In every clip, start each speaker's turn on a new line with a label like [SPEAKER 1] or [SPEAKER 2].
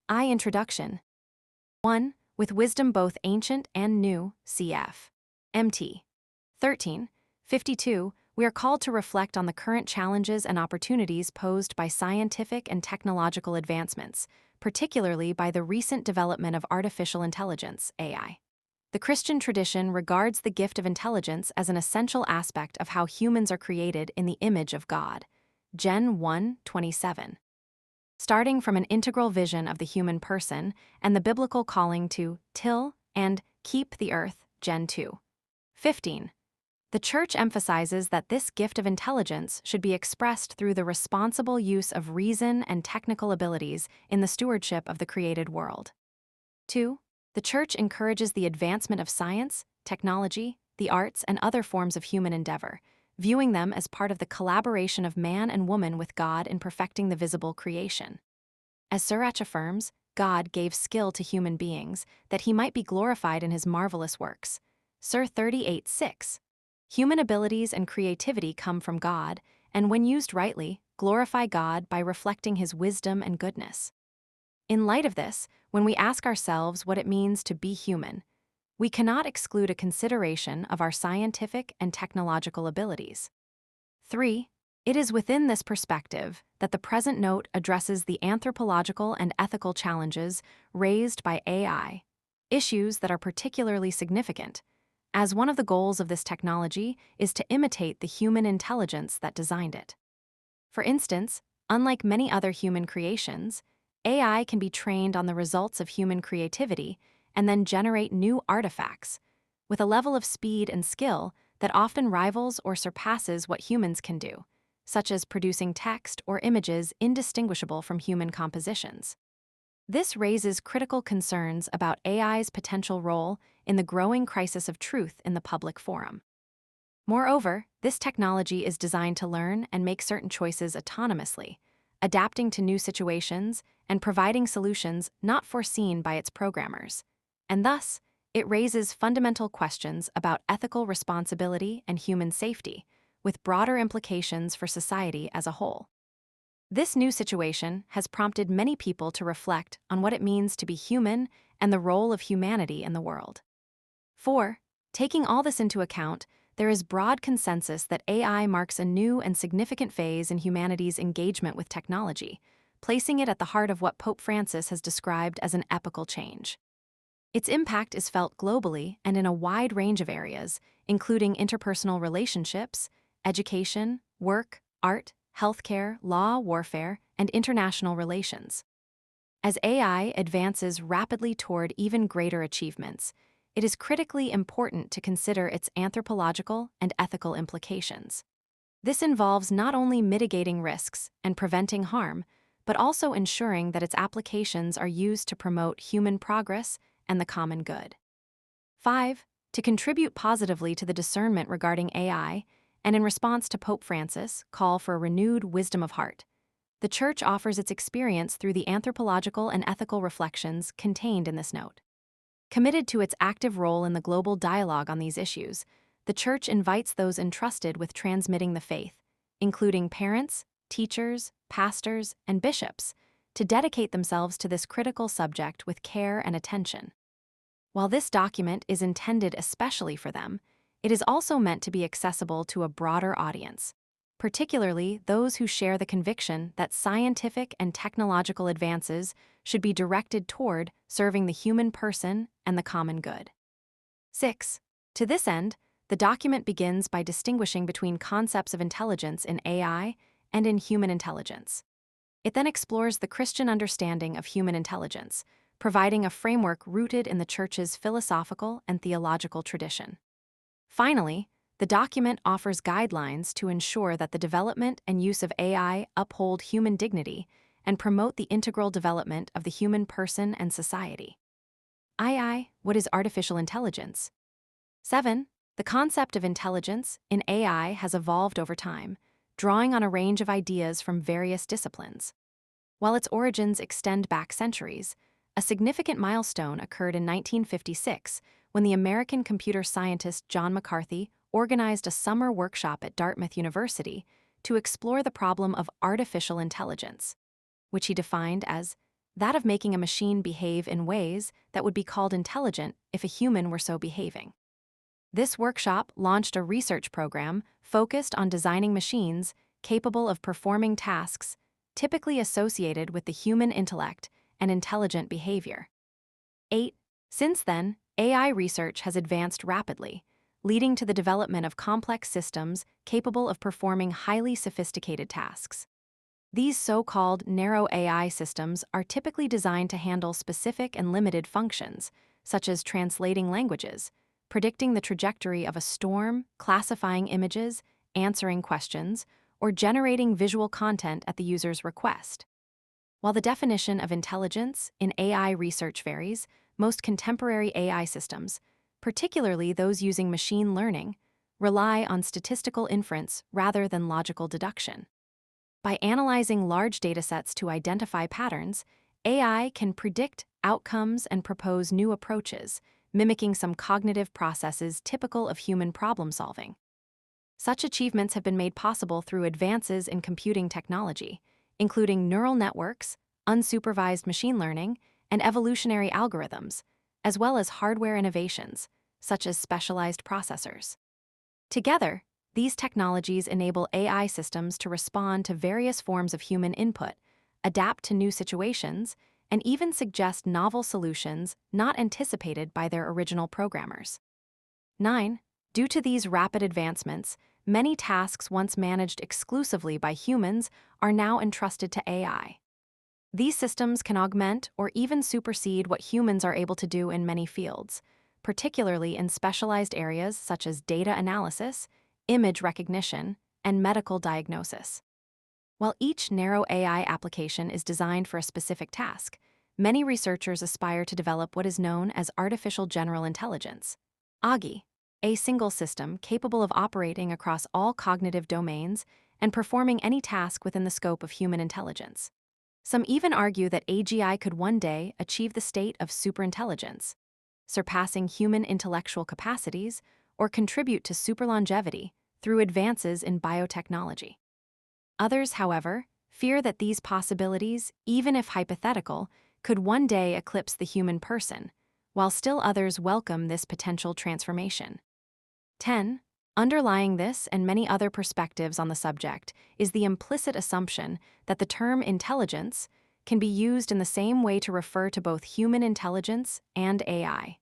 [SPEAKER 1] Introduction. 1. With wisdom both ancient and new, cf. MT. 1352, we are called to reflect on the current challenges and opportunities posed by scientific and technological advancements, particularly by the recent development of artificial intelligence, AI. The Christian tradition regards the gift of intelligence as an essential aspect of how humans are created in the image of God. Gen 1:27. Starting from an integral vision of the human person and the biblical calling to till and keep the earth, Gen 2:15. The Church emphasizes that this gift of intelligence should be expressed through the responsible use of reason and technical abilities in the stewardship of the created world. 2. The Church encourages the advancement of science, technology, the arts, and other forms of human endeavor, viewing them as part of the collaboration of man and woman with God in perfecting the visible creation. As Sirach affirms, God gave skill to human beings that he might be glorified in his marvelous works. Sir 38:6. Human abilities and creativity come from God, and when used rightly, glorify God by reflecting his wisdom and goodness. In light of this, when we ask ourselves what it means to be human, we cannot exclude a consideration of our scientific and technological abilities. 3. It is within this perspective that the present note addresses the anthropological and ethical challenges raised by AI, issues that are particularly significant, as one of the goals of this technology is to imitate the human intelligence that designed it. For instance, unlike many other human creations, AI can be trained on the results of human creativity and then generate new artifacts, with a level of speed and skill that often rivals or surpasses what humans can do, such as producing text or images indistinguishable from human compositions. This raises critical concerns about AI's potential role in the growing crisis of truth in the public forum. Moreover, this technology is designed to learn and make certain choices autonomously, adapting to new situations and providing solutions not foreseen by its programmers. And thus, it raises fundamental questions about ethical responsibility and human safety, with broader implications for society as a whole. This new situation has prompted many people to reflect on what it means to be human and the role of humanity in the world. 4. Taking all this into account, there is broad consensus that AI marks a new and significant phase in humanity's engagement with technology, placing it at the heart of what Pope Francis has described as an epochal change. Its impact is felt globally and in a wide range of areas, including interpersonal relationships, education, work, art, healthcare, law, warfare, and international relations. As AI advances rapidly toward even greater achievements, it is critically important to consider its anthropological and ethical implications. This involves not only mitigating risks and preventing harm, but also ensuring that its applications are used to promote human progress and the common good. 5. To contribute positively to the discernment regarding AI, and in response to Pope Francis' call for a renewed wisdom of heart, the Church offers its experience through the anthropological and ethical reflections contained in this note. Committed to its active role in the global dialogue on these issues, the Church invites those entrusted with transmitting the faith, including parents, teachers, pastors, and bishops, to dedicate themselves to this critical subject with care and attention. While this document is intended especially for them, it is also meant to be accessible to a broader audience, particularly those who share the conviction that scientific and technological advances should be directed toward serving the human person and the common good. 6. To this end, the document begins by distinguishing between concepts of intelligence in AI and in human intelligence. It then explores the Christian understanding of human intelligence, providing a framework rooted in the Church's philosophical and theological tradition. Finally, the document offers guidelines to ensure that the development and use of AI uphold human dignity and promote the integral development of the human person and society. What is artificial intelligence? 7. The concept of intelligence in AI has evolved over time, drawing on a range of ideas from various disciplines. While its origins extend back centuries, a significant milestone occurred in 1956 when the American computer scientist John McCarthy organized a summer workshop at Dartmouth University to explore the problem of artificial intelligence, which he defined as that of making a machine behave in ways that would be called intelligent if a human were so behaving. This workshop launched a research program focused on designing machines capable of performing tasks typically associated with the human intellect and intelligent behavior. 8. Since then, AI research has advanced rapidly, leading to the development of complex systems capable of performing highly sophisticated tasks. These so-called narrow AI systems are typically designed to handle specific and limited functions, such as translating languages, predicting the trajectory of a storm, classifying images, answering questions, or generating visual content at the user's request. While the definition of intelligence in AI research varies, most contemporary AI systems, particularly those using machine learning, rely on statistical inference rather than logical deduction. By analyzing large datasets to identify patterns, AI can predict outcomes and propose new approaches, mimicking some cognitive processes typical of human problem-solving. Such achievements have been made possible through advances in computing technology, including neural networks, unsupervised machine learning, and evolutionary algorithms, as well as hardware innovations, such as specialized processors. Together, these technologies enable AI systems to respond to various forms of human input, adapt to new situations, and even suggest novel solutions not anticipated by their original programmers. 9. Due to these rapid advancements, many tasks once managed exclusively by humans are now entrusted to AI. These systems can augment or even supersede what humans are able to do in many fields, particularly in specialized areas such as data analysis, image recognition, and medical diagnosis. While each narrow AI application is designed for a specific task, many researchers aspire to develop what is known as artificial general intelligence, AGI, a single system capable of operating across all cognitive domains and performing any task within the scope of human intelligence. Some even argue that AGI could one day achieve the state of superintelligence, surpassing human intellectual capacities or contribute to superlongevity through advances in biotechnology. Others, however, fear that these possibilities, even if hypothetical, could one day eclipse the human person, while still others welcome this potential transformation. 10. Underlying this and many other perspectives on the subject is the implicit assumption that the term intelligence can be used in the same way to refer to both human intelligence and AI.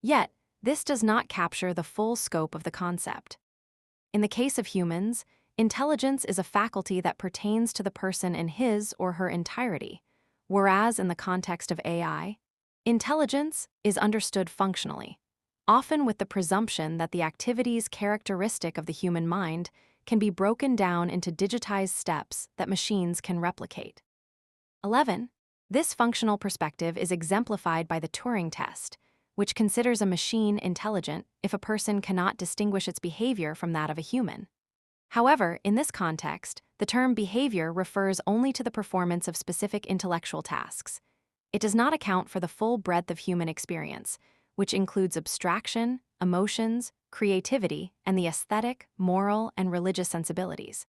[SPEAKER 1] Yet, this does not capture the full scope of the concept. In the case of humans, intelligence is a faculty that pertains to the person in his or her entirety, whereas in the context of AI, intelligence is understood functionally, often with the presumption that the activities characteristic of the human mind can be broken down into digitized steps that machines can replicate. 11. This functional perspective is exemplified by the Turing test, which considers a machine intelligent if a person cannot distinguish its behavior from that of a human. However, in this context, the term behavior refers only to the performance of specific intellectual tasks. It does not account for the full breadth of human experience, which includes abstraction, emotions, creativity, and the aesthetic, moral, and religious sensibilities.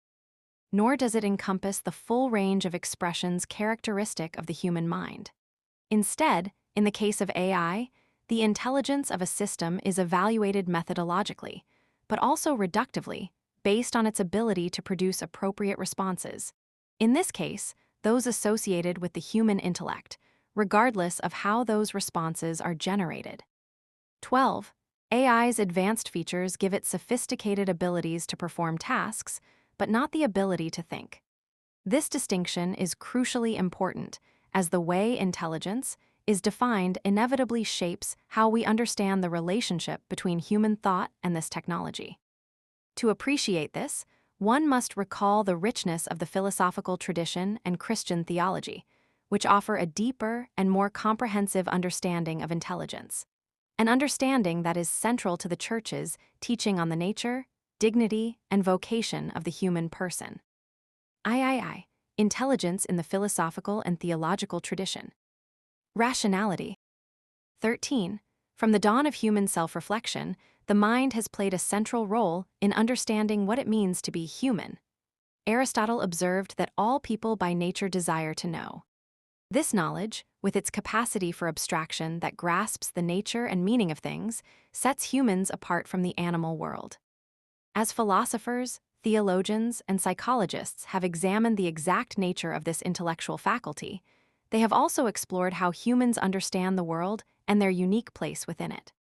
[SPEAKER 1] Nor does it encompass the full range of expressions characteristic of the human mind. Instead, in the case of AI, the intelligence of a system is evaluated methodologically, but also reductively, based on its ability to produce appropriate responses. In this case, those associated with the human intellect, regardless of how those responses are generated. 12. AI's advanced features give it sophisticated abilities to perform tasks, but not the ability to think. This distinction is crucially important, as the way intelligence is defined inevitably shapes how we understand the relationship between human thought and this technology. To appreciate this, one must recall the richness of the philosophical tradition and Christian theology, which offer a deeper and more comprehensive understanding of intelligence, an understanding that is central to the Church's teaching on the nature, dignity, and vocation of the human person. Intelligence in the philosophical and theological tradition. Rationality. 13. From the dawn of human self-reflection, the mind has played a central role in understanding what it means to be human. Aristotle observed that all people by nature desire to know. This knowledge, with its capacity for abstraction that grasps the nature and meaning of things, sets humans apart from the animal world. As philosophers, theologians, and psychologists have examined the exact nature of this intellectual faculty, they have also explored how humans understand the world and their unique place within it.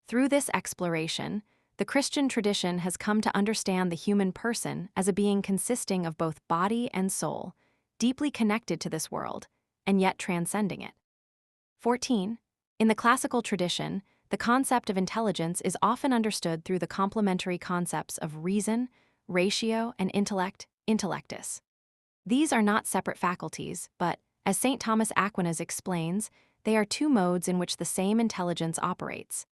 [SPEAKER 1] Through this exploration, the Christian tradition has come to understand the human person as a being consisting of both body and soul, deeply connected to this world, and yet transcending it. 14. In the classical tradition, the concept of intelligence is often understood through the complementary concepts of reason, ratio, and intellect, intellectus. These are not separate faculties, but, as St. Thomas Aquinas explains, they are two modes in which the same intelligence operates.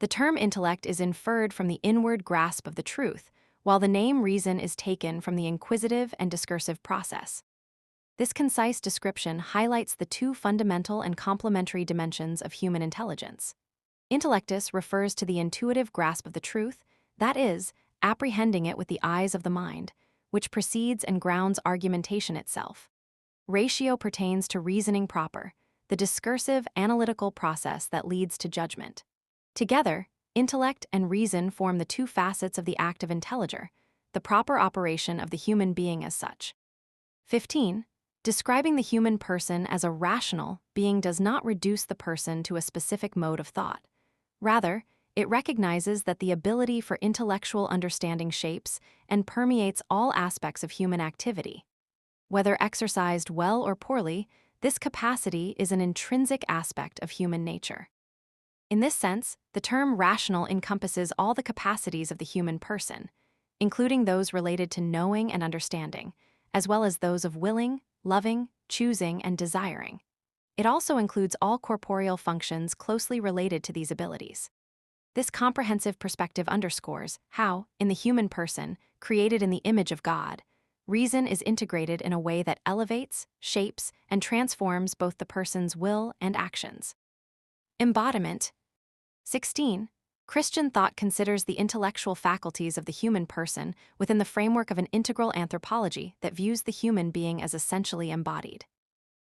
[SPEAKER 1] The term intellect is inferred from the inward grasp of the truth, while the name reason is taken from the inquisitive and discursive process. This concise description highlights the two fundamental and complementary dimensions of human intelligence. Intellectus refers to the intuitive grasp of the truth, that is, apprehending it with the eyes of the mind, which precedes and grounds argumentation itself. Ratio pertains to reasoning proper, the discursive, analytical process that leads to judgment. Together, intellect and reason form the two facets of the act of intelliger, the proper operation of the human being as such. 15. Describing the human person as a rational being does not reduce the person to a specific mode of thought. Rather, it recognizes that the ability for intellectual understanding shapes and permeates all aspects of human activity. Whether exercised well or poorly, this capacity is an intrinsic aspect of human nature. In this sense, the term rational encompasses all the capacities of the human person, including those related to knowing and understanding, as well as those of willing, loving, choosing, and desiring. It also includes all corporeal functions closely related to these abilities. This comprehensive perspective underscores how, in the human person, created in the image of God, reason is integrated in a way that elevates, shapes, and transforms both the person's will and actions. Embodiment. 16. Christian thought considers the intellectual faculties of the human person within the framework of an integral anthropology that views the human being as essentially embodied.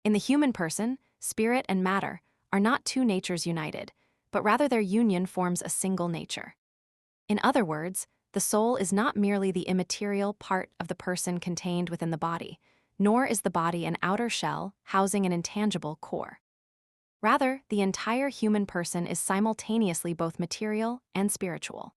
[SPEAKER 1] In the human person, spirit and matter are not two natures united, but rather their union forms a single nature. In other words, the soul is not merely the immaterial part of the person contained within the body, nor is the body an outer shell housing an intangible core. Rather, the entire human person is simultaneously both material and spiritual.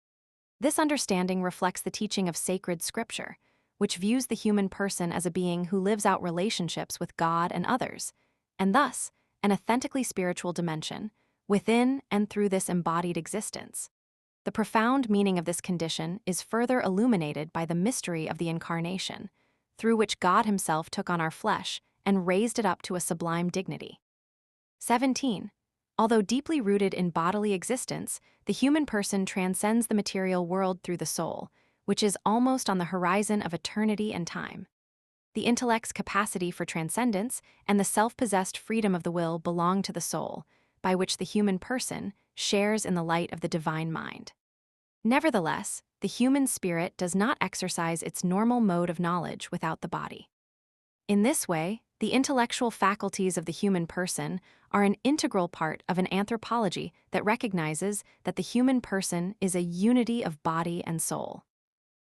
[SPEAKER 1] This understanding reflects the teaching of sacred scripture, which views the human person as a being who lives out relationships with God and others, and thus, an authentically spiritual dimension, within and through this embodied existence. The profound meaning of this condition is further illuminated by the mystery of the Incarnation, through which God Himself took on our flesh and raised it up to a sublime dignity. 17. Although deeply rooted in bodily existence, the human person transcends the material world through the soul, which is almost on the horizon of eternity and time. The intellect's capacity for transcendence and the self-possessed freedom of the will belong to the soul, by which the human person shares in the light of the divine mind. Nevertheless, the human spirit does not exercise its normal mode of knowledge without the body. In this way, the intellectual faculties of the human person are an integral part of an anthropology that recognizes that the human person is a unity of body and soul.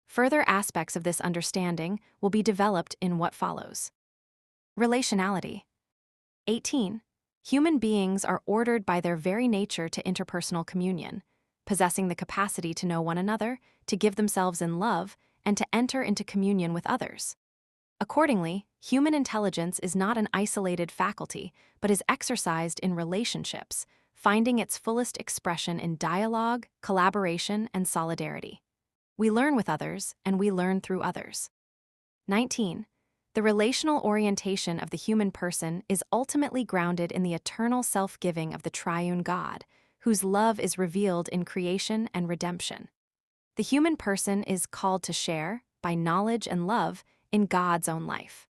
[SPEAKER 1] Further aspects of this understanding will be developed in what follows. Relationality. 18. Human beings are ordered by their very nature to interpersonal communion, possessing the capacity to know one another, to give themselves in love, and to enter into communion with others. Accordingly, human intelligence is not an isolated faculty, but is exercised in relationships, finding its fullest expression in dialogue, collaboration, and solidarity. We learn with others, and we learn through others. 19. The relational orientation of the human person is ultimately grounded in the eternal self-giving of the triune God, whose love is revealed in creation and redemption. The human person is called to share, by knowledge and love, in God's own life.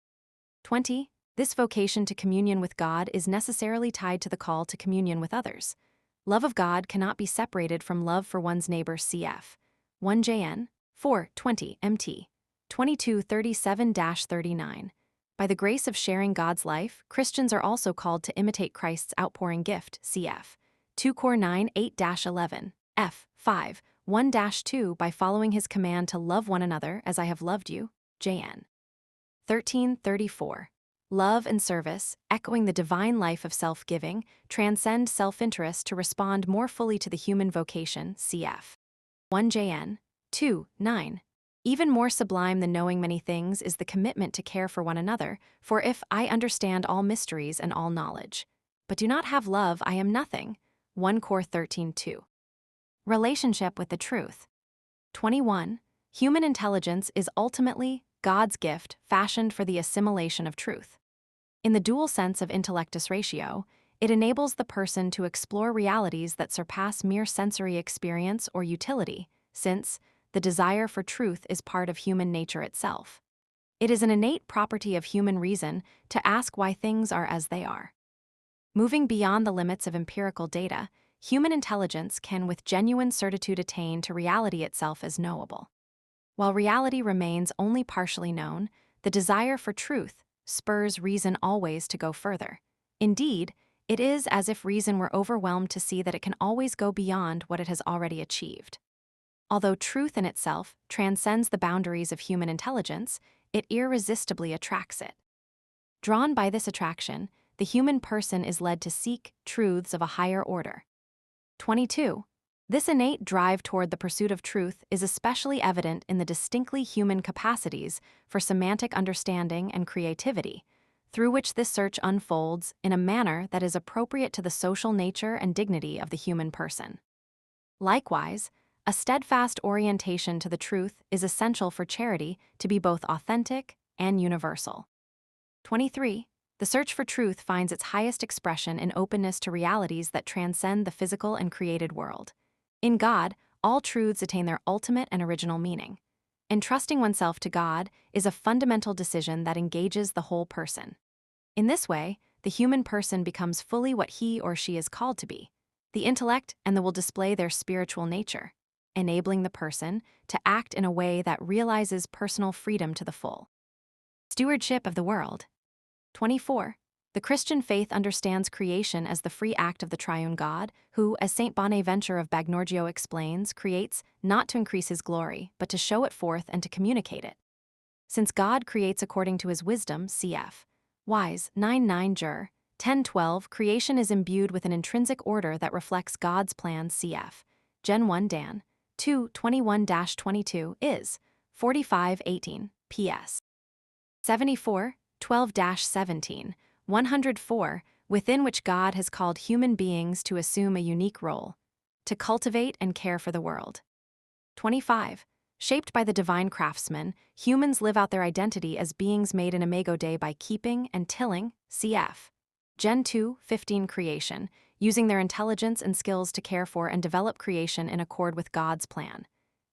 [SPEAKER 1] 20. This vocation to communion with God is necessarily tied to the call to communion with others. Love of God cannot be separated from love for one's neighbor cf. 1 JN 4:20 MT 22:37-39. By the grace of sharing God's life, Christians are also called to imitate Christ's outpouring gift, cf. 2 Cor 9 8-11, f. 5, 1-2 by following his command to love one another as I have loved you, JN. 13:34. Love and service, echoing the divine life of self-giving, transcend self-interest to respond more fully to the human vocation, cf. 1 JN. 2, 9. Even more sublime than knowing many things is the commitment to care for one another, for if I understand all mysteries and all knowledge, but do not have love, I am nothing. 1 Cor 13:2. Relationship with the truth. 21. Human intelligence is ultimately God's gift fashioned for the assimilation of truth. In the dual sense of intellectus ratio, it enables the person to explore realities that surpass mere sensory experience or utility, since the desire for truth is part of human nature itself. It is an innate property of human reason to ask why things are as they are. Moving beyond the limits of empirical data, human intelligence can with genuine certitude attain to reality itself as knowable. While reality remains only partially known, the desire for truth spurs reason always to go further. Indeed, it is as if reason were overwhelmed to see that it can always go beyond what it has already achieved. Although truth in itself transcends the boundaries of human intelligence, it irresistibly attracts it. Drawn by this attraction, the human person is led to seek truths of a higher order. 22. This innate drive toward the pursuit of truth is especially evident in the distinctly human capacities for semantic understanding and creativity, through which this search unfolds in a manner that is appropriate to the social nature and dignity of the human person. Likewise, a steadfast orientation to the truth is essential for charity to be both authentic and universal. 23. The search for truth finds its highest expression in openness to realities that transcend the physical and created world. In God, all truths attain their ultimate and original meaning. Entrusting oneself to God is a fundamental decision that engages the whole person. In this way, the human person becomes fully what he or she is called to be. The intellect and the will display their spiritual nature, enabling the person to act in a way that realizes personal freedom to the full. Stewardship of the world. 24. The Christian faith understands creation as the free act of the triune God, who, as Saint Bonaventure of Bagnorgio explains, creates not to increase his glory, but to show it forth and to communicate it. Since God creates according to his wisdom, cf. Wise 9-9 Jur. 10-12, creation is imbued with an intrinsic order that reflects God's plan, cf. Gen 1 Dan. 2 21-22 is 45-18 ps. 74 12-17 104, within which God has called human beings to assume a unique role, to cultivate and care for the world. 25. Shaped by the divine craftsman, humans live out their identity as beings made in Imago Dei by keeping and tilling, cf. Gen 2:15 creation, using their intelligence and skills to care for and develop creation in accord with God's plan.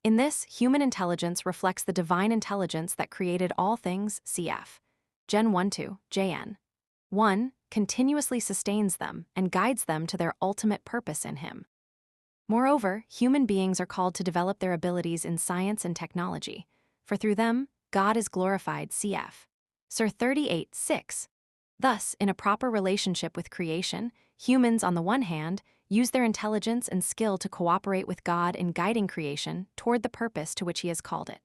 [SPEAKER 1] In this, human intelligence reflects the divine intelligence that created all things, cf. Gen 1-2, JN. 1 continuously sustains them and guides them to their ultimate purpose in him. Moreover, human beings are called to develop their abilities in science and technology, for through them, God is glorified, cf. Sir 38:6. Thus, in a proper relationship with creation, humans, on the one hand, use their intelligence and skill to cooperate with God in guiding creation toward the purpose to which he has called it.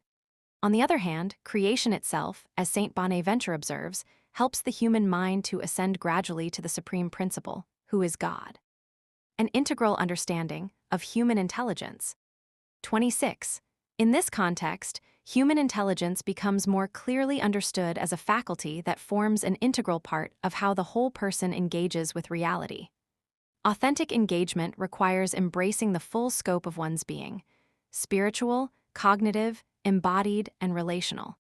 [SPEAKER 1] On the other hand, creation itself, as Saint Bonaventure observes, helps the human mind to ascend gradually to the supreme principle, who is God. An integral understanding of human intelligence. 26. In this context, human intelligence becomes more clearly understood as a faculty that forms an integral part of how the whole person engages with reality. Authentic engagement requires embracing the full scope of one's being: spiritual, cognitive, embodied, and relational.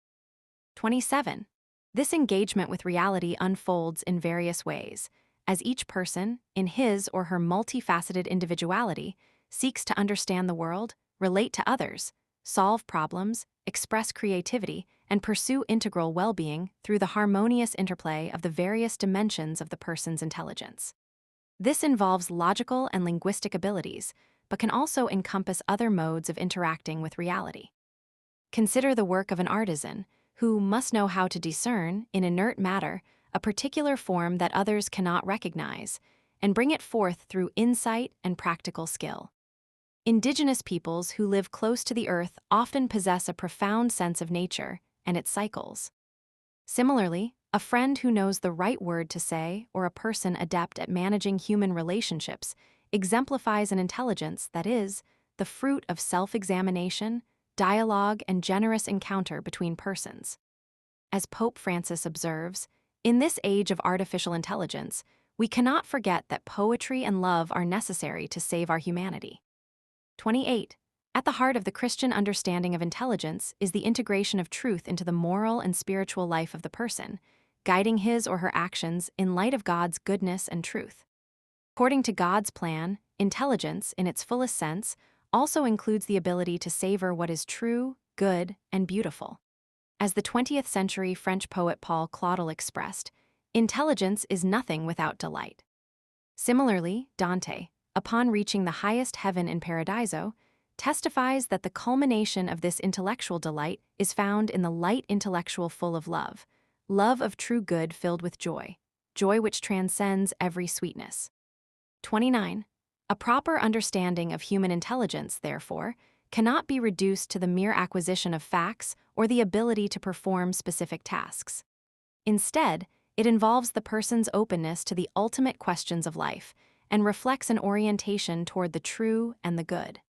[SPEAKER 1] 27. This engagement with reality unfolds in various ways, as each person, in his or her multifaceted individuality, seeks to understand the world, relate to others, solve problems, express creativity, and pursue integral well-being through the harmonious interplay of the various dimensions of the person's intelligence. This involves logical and linguistic abilities, but can also encompass other modes of interacting with reality. Consider the work of an artisan, who must know how to discern, in inert matter, a particular form that others cannot recognize, and bring it forth through insight and practical skill. Indigenous peoples who live close to the earth often possess a profound sense of nature and its cycles. Similarly, a friend who knows the right word to say or a person adept at managing human relationships exemplifies an intelligence that is the fruit of self-examination, dialogue, and generous encounter between persons. As Pope Francis observes, in this age of artificial intelligence, we cannot forget that poetry and love are necessary to save our humanity. 28. At the heart of the Christian understanding of intelligence is the integration of truth into the moral and spiritual life of the person, guiding his or her actions in light of God's goodness and truth. According to God's plan, intelligence, in its fullest sense, also includes the ability to savor what is true, good, and beautiful. As the 20th century French poet Paul Claudel expressed, intelligence is nothing without delight. Similarly, Dante, upon reaching the highest heaven in Paradiso, testifies that the culmination of this intellectual delight is found in the light intellectual full of love, love of true good filled with joy, joy which transcends every sweetness. 29. A proper understanding of human intelligence, therefore, cannot be reduced to the mere acquisition of facts or the ability to perform specific tasks. Instead, it involves the person's openness to the ultimate questions of life and reflects an orientation toward the true and the good.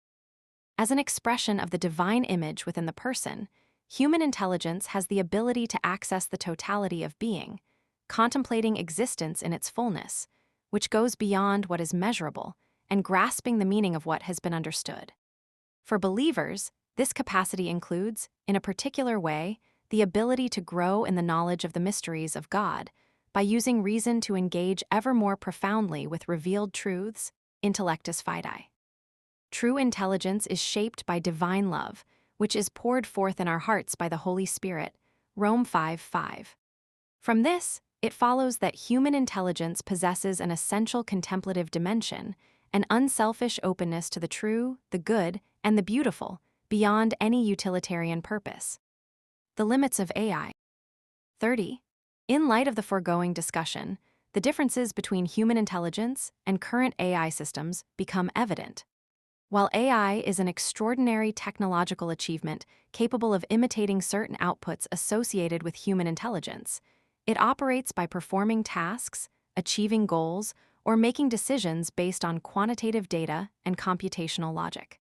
[SPEAKER 1] As an expression of the divine image within the person, human intelligence has the ability to access the totality of being, contemplating existence in its fullness, which goes beyond what is measurable and grasping the meaning of what has been understood. For believers, this capacity includes, in a particular way, the ability to grow in the knowledge of the mysteries of God by using reason to engage ever more profoundly with revealed truths, intellectus fidei. True intelligence is shaped by divine love, which is poured forth in our hearts by the Holy Spirit, Rome 5:5. From this, it follows that human intelligence possesses an essential contemplative dimension, an unselfish openness to the true, the good, and the beautiful, beyond any utilitarian purpose. The limits of AI. 30. In light of the foregoing discussion, the differences between human intelligence and current AI systems become evident. While AI is an extraordinary technological achievement capable of imitating certain outputs associated with human intelligence, it operates by performing tasks, achieving goals, or making decisions based on quantitative data and computational logic.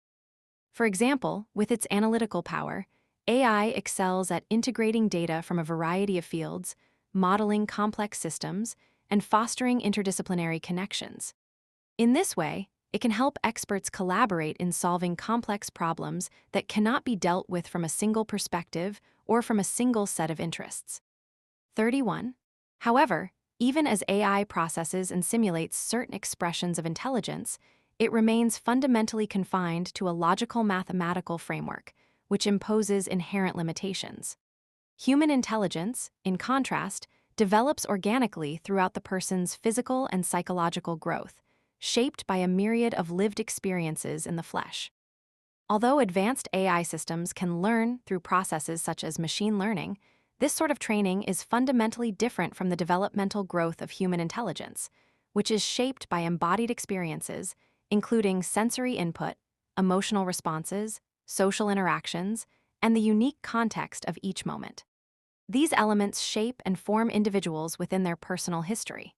[SPEAKER 1] For example, with its analytical power, AI excels at integrating data from a variety of fields, modeling complex systems, and fostering interdisciplinary connections. In this way, it can help experts collaborate in solving complex problems that cannot be dealt with from a single perspective or from a single set of interests. 31. However, even as AI processes and simulates certain expressions of intelligence, it remains fundamentally confined to a logical mathematical framework, which imposes inherent limitations. Human intelligence, in contrast, develops organically throughout the person's physical and psychological growth, shaped by a myriad of lived experiences in the flesh. Although advanced AI systems can learn through processes such as machine learning, this sort of training is fundamentally different from the developmental growth of human intelligence, which is shaped by embodied experiences, including sensory input, emotional responses, social interactions, and the unique context of each moment. These elements shape and form individuals within their personal history.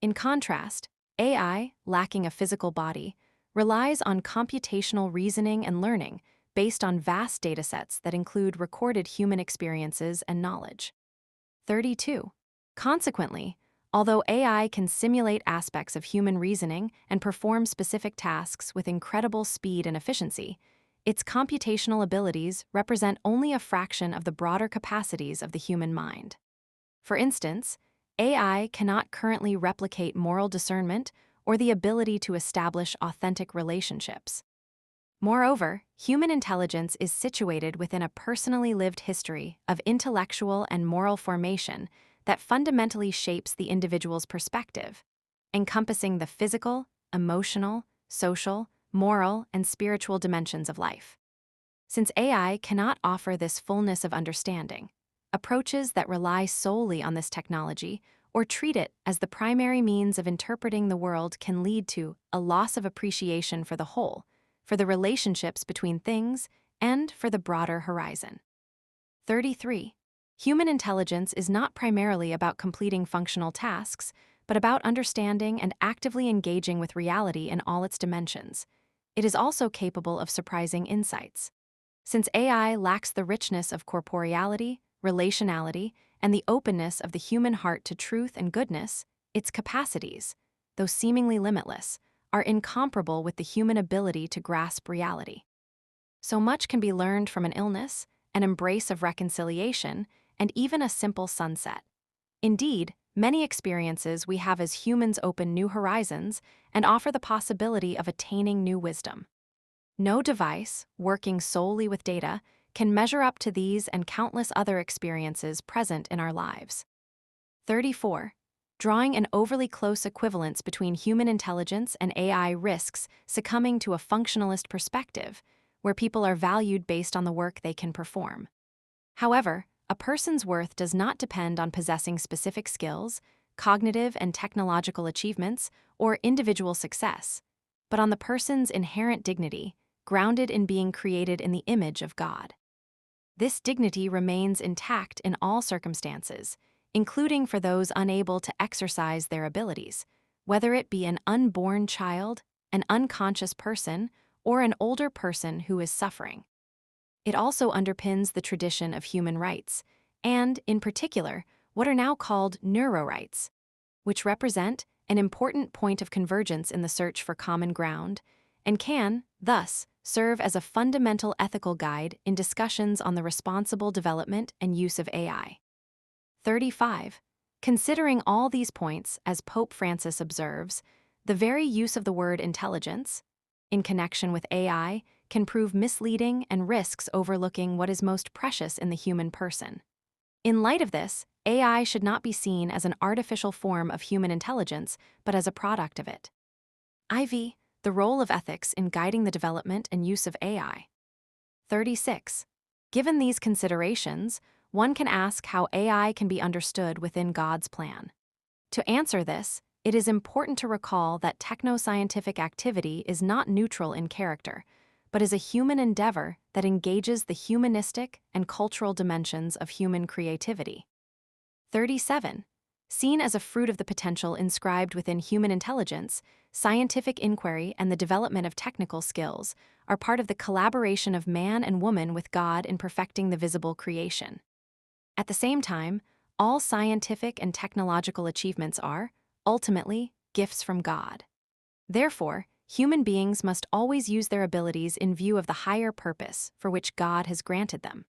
[SPEAKER 1] In contrast, AI, lacking a physical body, relies on computational reasoning and learning based on vast datasets that include recorded human experiences and knowledge. 32. Consequently, although AI can simulate aspects of human reasoning and perform specific tasks with incredible speed and efficiency, its computational abilities represent only a fraction of the broader capacities of the human mind. For instance, AI cannot currently replicate moral discernment or the ability to establish authentic relationships. Moreover, human intelligence is situated within a personally lived history of intellectual and moral formation that fundamentally shapes the individual's perspective, encompassing the physical, emotional, social, moral, and spiritual dimensions of life. Since AI cannot offer this fullness of understanding, Approaches that rely solely on this technology or treat it as the primary means of interpreting the world can lead to a loss of appreciation for the whole, for the relationships between things, and for the broader horizon. 33. Human intelligence is not primarily about completing functional tasks, but about understanding and actively engaging with reality in all its dimensions. It is also capable of surprising insights. Since AI lacks the richness of corporeality, relationality, and the openness of the human heart to truth and goodness, its capacities, though seemingly limitless, are incomparable with the human ability to grasp reality. So much can be learned from an illness, an embrace of reconciliation, and even a simple sunset. Indeed, many experiences we have as humans open new horizons and offer the possibility of attaining new wisdom. No device, working solely with data, can measure up to these and countless other experiences present in our lives. 34. Drawing an overly close equivalence between human intelligence and AI risks succumbing to a functionalist perspective, where people are valued based on the work they can perform. However, a person's worth does not depend on possessing specific skills, cognitive and technological achievements, or individual success, but on the person's inherent dignity, grounded in being created in the image of God. This dignity remains intact in all circumstances, including for those unable to exercise their abilities, whether it be an unborn child, an unconscious person, or an older person who is suffering. It also underpins the tradition of human rights, and, in particular, what are now called neurorights, which represent an important point of convergence in the search for common ground, and can, thus, serve as a fundamental ethical guide in discussions on the responsible development and use of AI. 35. Considering all these points, as Pope Francis observes, the very use of the word intelligence, in connection with AI, can prove misleading and risks overlooking what is most precious in the human person. In light of this, AI should not be seen as an artificial form of human intelligence, but as a product of it. IV. The role of ethics in guiding the development and use of AI. 36. Given these considerations, one can ask how AI can be understood within God's plan. To answer this, it is important to recall that techno-scientific activity is not neutral in character, but is a human endeavor that engages the humanistic and cultural dimensions of human creativity. 37. Seen as a fruit of the potential inscribed within human intelligence, scientific inquiry and the development of technical skills are part of the collaboration of man and woman with God in perfecting the visible creation. At the same time, all scientific and technological achievements are, ultimately, gifts from God. Therefore, human beings must always use their abilities in view of the higher purpose for which God has granted them.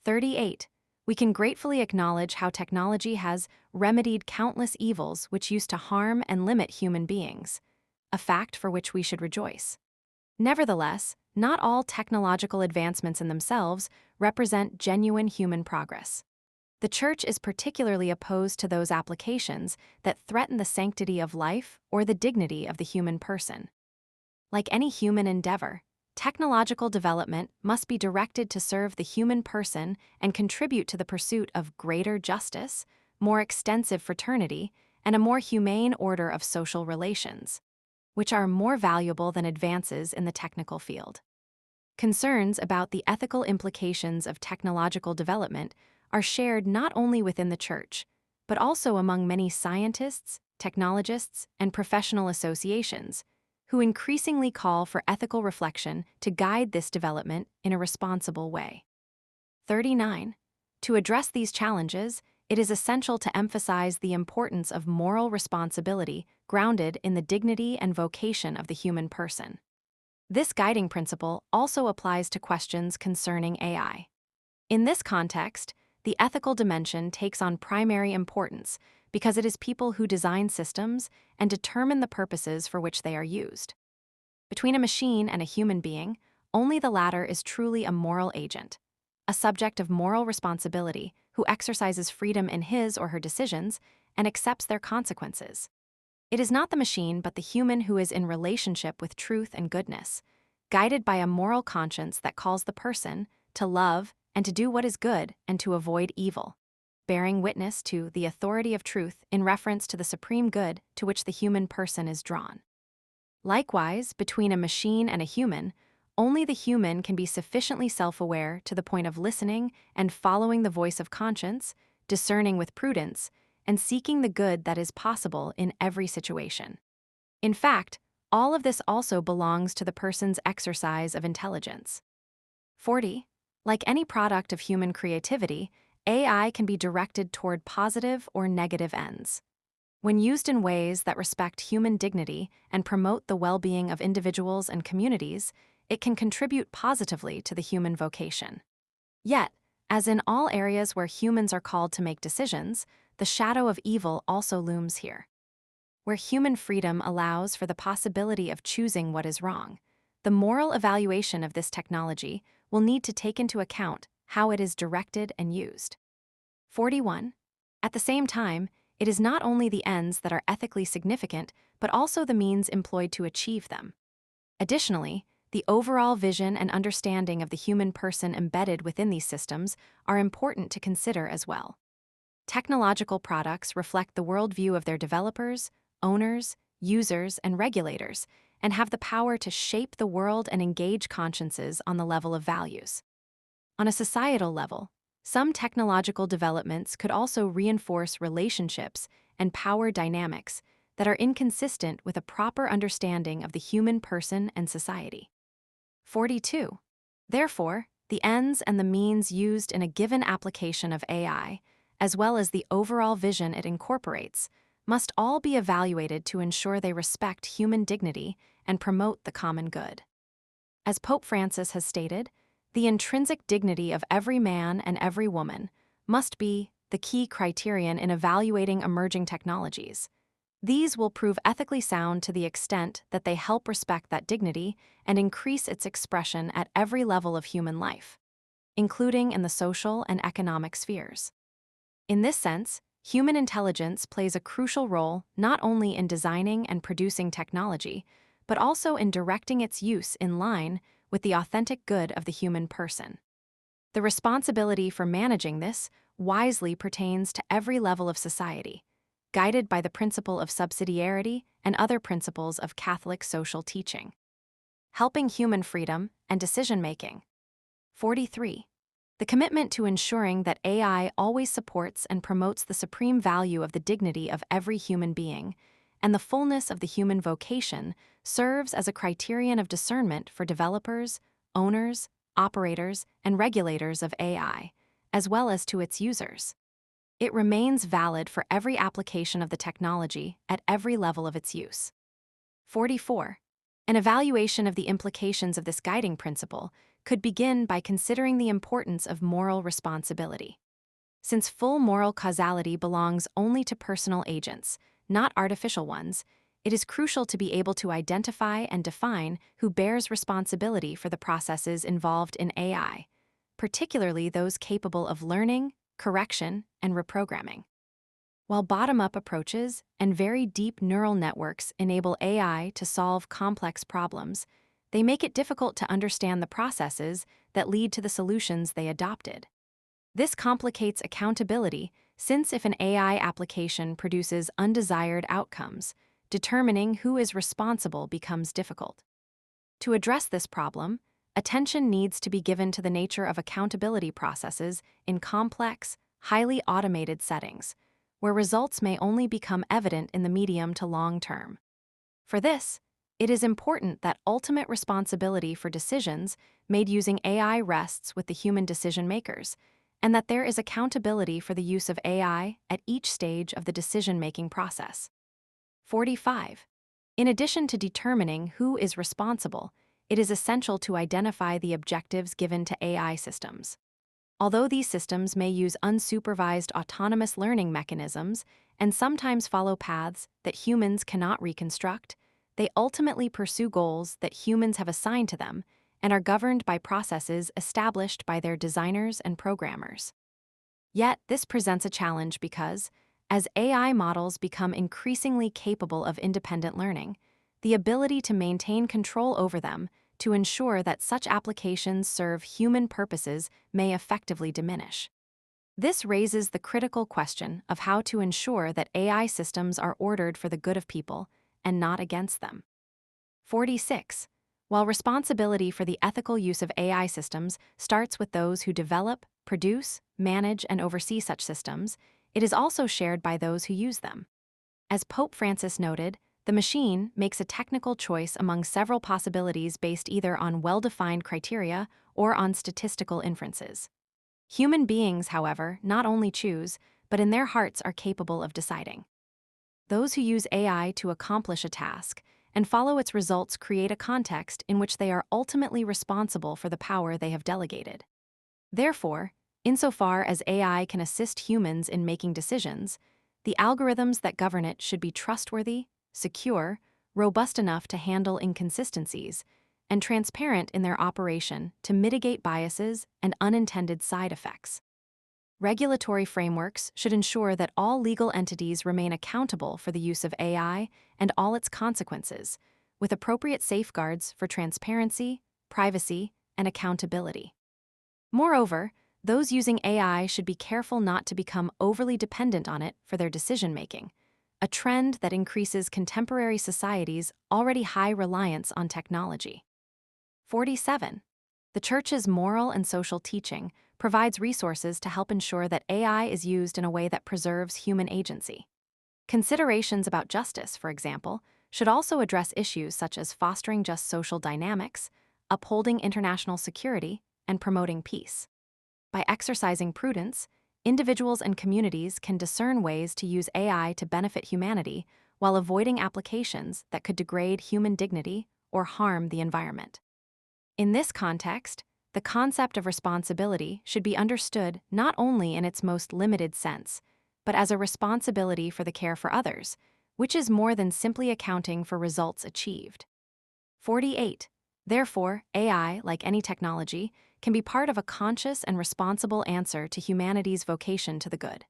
[SPEAKER 1] 38. We can gratefully acknowledge how technology has remedied countless evils which used to harm and limit human beings, a fact for which we should rejoice. Nevertheless, not all technological advancements in themselves represent genuine human progress. The Church is particularly opposed to those applications that threaten the sanctity of life or the dignity of the human person. Like any human endeavor, technological development must be directed to serve the human person and contribute to the pursuit of greater justice, more extensive fraternity, and a more humane order of social relations, which are more valuable than advances in the technical field. Concerns about the ethical implications of technological development are shared not only within the Church, but also among many scientists, technologists, and professional associations, who increasingly call for ethical reflection to guide this development in a responsible way. 39. To address these challenges, it is essential to emphasize the importance of moral responsibility grounded in the dignity and vocation of the human person. This guiding principle also applies to questions concerning AI. In this context, the ethical dimension takes on primary importance because it is people who design systems and determine the purposes for which they are used. Between a machine and a human being, only the latter is truly a moral agent, a subject of moral responsibility who exercises freedom in his or her decisions and accepts their consequences. It is not the machine but the human who is in relationship with truth and goodness, guided by a moral conscience that calls the person to love and to do what is good and to avoid evil, bearing witness to the authority of truth in reference to the supreme good to which the human person is drawn. Likewise, between a machine and a human, only the human can be sufficiently self-aware to the point of listening and following the voice of conscience, discerning with prudence, and seeking the good that is possible in every situation. In fact, all of this also belongs to the person's exercise of intelligence. 40. Like any product of human creativity, AI can be directed toward positive or negative ends. When used in ways that respect human dignity and promote the well-being of individuals and communities, it can contribute positively to the human vocation. Yet, as in all areas where humans are called to make decisions, the shadow of evil also looms here. Where human freedom allows for the possibility of choosing what is wrong, the moral evaluation of this technology will need to take into account how it is directed and used. 41. At the same time, it is not only the ends that are ethically significant, but also the means employed to achieve them. Additionally, the overall vision and understanding of the human person embedded within these systems are important to consider as well. Technological products reflect the worldview of their developers, owners, users, and regulators, and have the power to shape the world and engage consciences on the level of values. On a societal level, some technological developments could also reinforce relationships and power dynamics that are inconsistent with a proper understanding of the human person and society. 42. Therefore, the ends and the means used in a given application of AI, as well as the overall vision it incorporates, must all be evaluated to ensure they respect human dignity and promote the common good. As Pope Francis has stated, the intrinsic dignity of every man and every woman must be the key criterion in evaluating emerging technologies. These will prove ethically sound to the extent that they help respect that dignity and increase its expression at every level of human life, including in the social and economic spheres. In this sense, human intelligence plays a crucial role not only in designing and producing technology, but also in directing its use in line with the authentic good of the human person. The responsibility for managing this wisely pertains to every level of society, guided by the principle of subsidiarity and other principles of Catholic social teaching. Helping human freedom and decision-making. 43. The commitment to ensuring that AI always supports and promotes the supreme value of the dignity of every human being and the fullness of the human vocation serves as a criterion of discernment for developers, owners, operators, and regulators of AI, as well as to its users. It remains valid for every application of the technology at every level of its use. 44. An evaluation of the implications of this guiding principle could begin by considering the importance of moral responsibility. Since full moral causality belongs only to personal agents, not artificial ones, it is crucial to be able to identify and define who bears responsibility for the processes involved in AI, particularly those capable of learning, correction, and reprogramming. While bottom-up approaches and very deep neural networks enable AI to solve complex problems, they make it difficult to understand the processes that lead to the solutions they adopted. This complicates accountability, since if an AI application produces undesired outcomes, determining who is responsible becomes difficult. To address this problem, attention needs to be given to the nature of accountability processes in complex, highly automated settings, where results may only become evident in the medium to long term. For this, it is important that ultimate responsibility for decisions made using AI rests with the human decision makers, and that there is accountability for the use of AI at each stage of the decision-making process. 45. In addition to determining who is responsible, it is essential to identify the objectives given to AI systems. Although these systems may use unsupervised autonomous learning mechanisms and sometimes follow paths that humans cannot reconstruct, they ultimately pursue goals that humans have assigned to them and are governed by processes established by their designers and programmers. Yet, this presents a challenge because, as AI models become increasingly capable of independent learning, the ability to maintain control over them to ensure that such applications serve human purposes may effectively diminish. This raises the critical question of how to ensure that AI systems are ordered for the good of people and not against them. 46. While responsibility for the ethical use of AI systems starts with those who develop, produce, manage, and oversee such systems, it is also shared by those who use them. As Pope Francis noted, the machine makes a technical choice among several possibilities based either on well-defined criteria or on statistical inferences. Human beings, however, not only choose, but in their hearts are capable of deciding. Those who use AI to accomplish a task and follow its results create a context in which they are ultimately responsible for the power they have delegated. Therefore, insofar as AI can assist humans in making decisions, the algorithms that govern it should be trustworthy, secure, robust enough to handle inconsistencies, and transparent in their operation to mitigate biases and unintended side effects. Regulatory frameworks should ensure that all legal entities remain accountable for the use of AI and all its consequences, with appropriate safeguards for transparency, privacy, and accountability. Moreover, those using AI should be careful not to become overly dependent on it for their decision-making, a trend that increases contemporary society's already high reliance on technology. 47. The Church's moral and social teaching provides resources to help ensure that AI is used in a way that preserves human agency. Considerations about justice, for example, should also address issues such as fostering just social dynamics, upholding international security, and promoting peace. By exercising prudence, individuals and communities can discern ways to use AI to benefit humanity while avoiding applications that could degrade human dignity or harm the environment. In this context, the concept of responsibility should be understood not only in its most limited sense, but as a responsibility for the care for others, which is more than simply accounting for results achieved. 48. Therefore, AI, like any technology, can be part of a conscious and responsible answer to humanity's vocation to the good.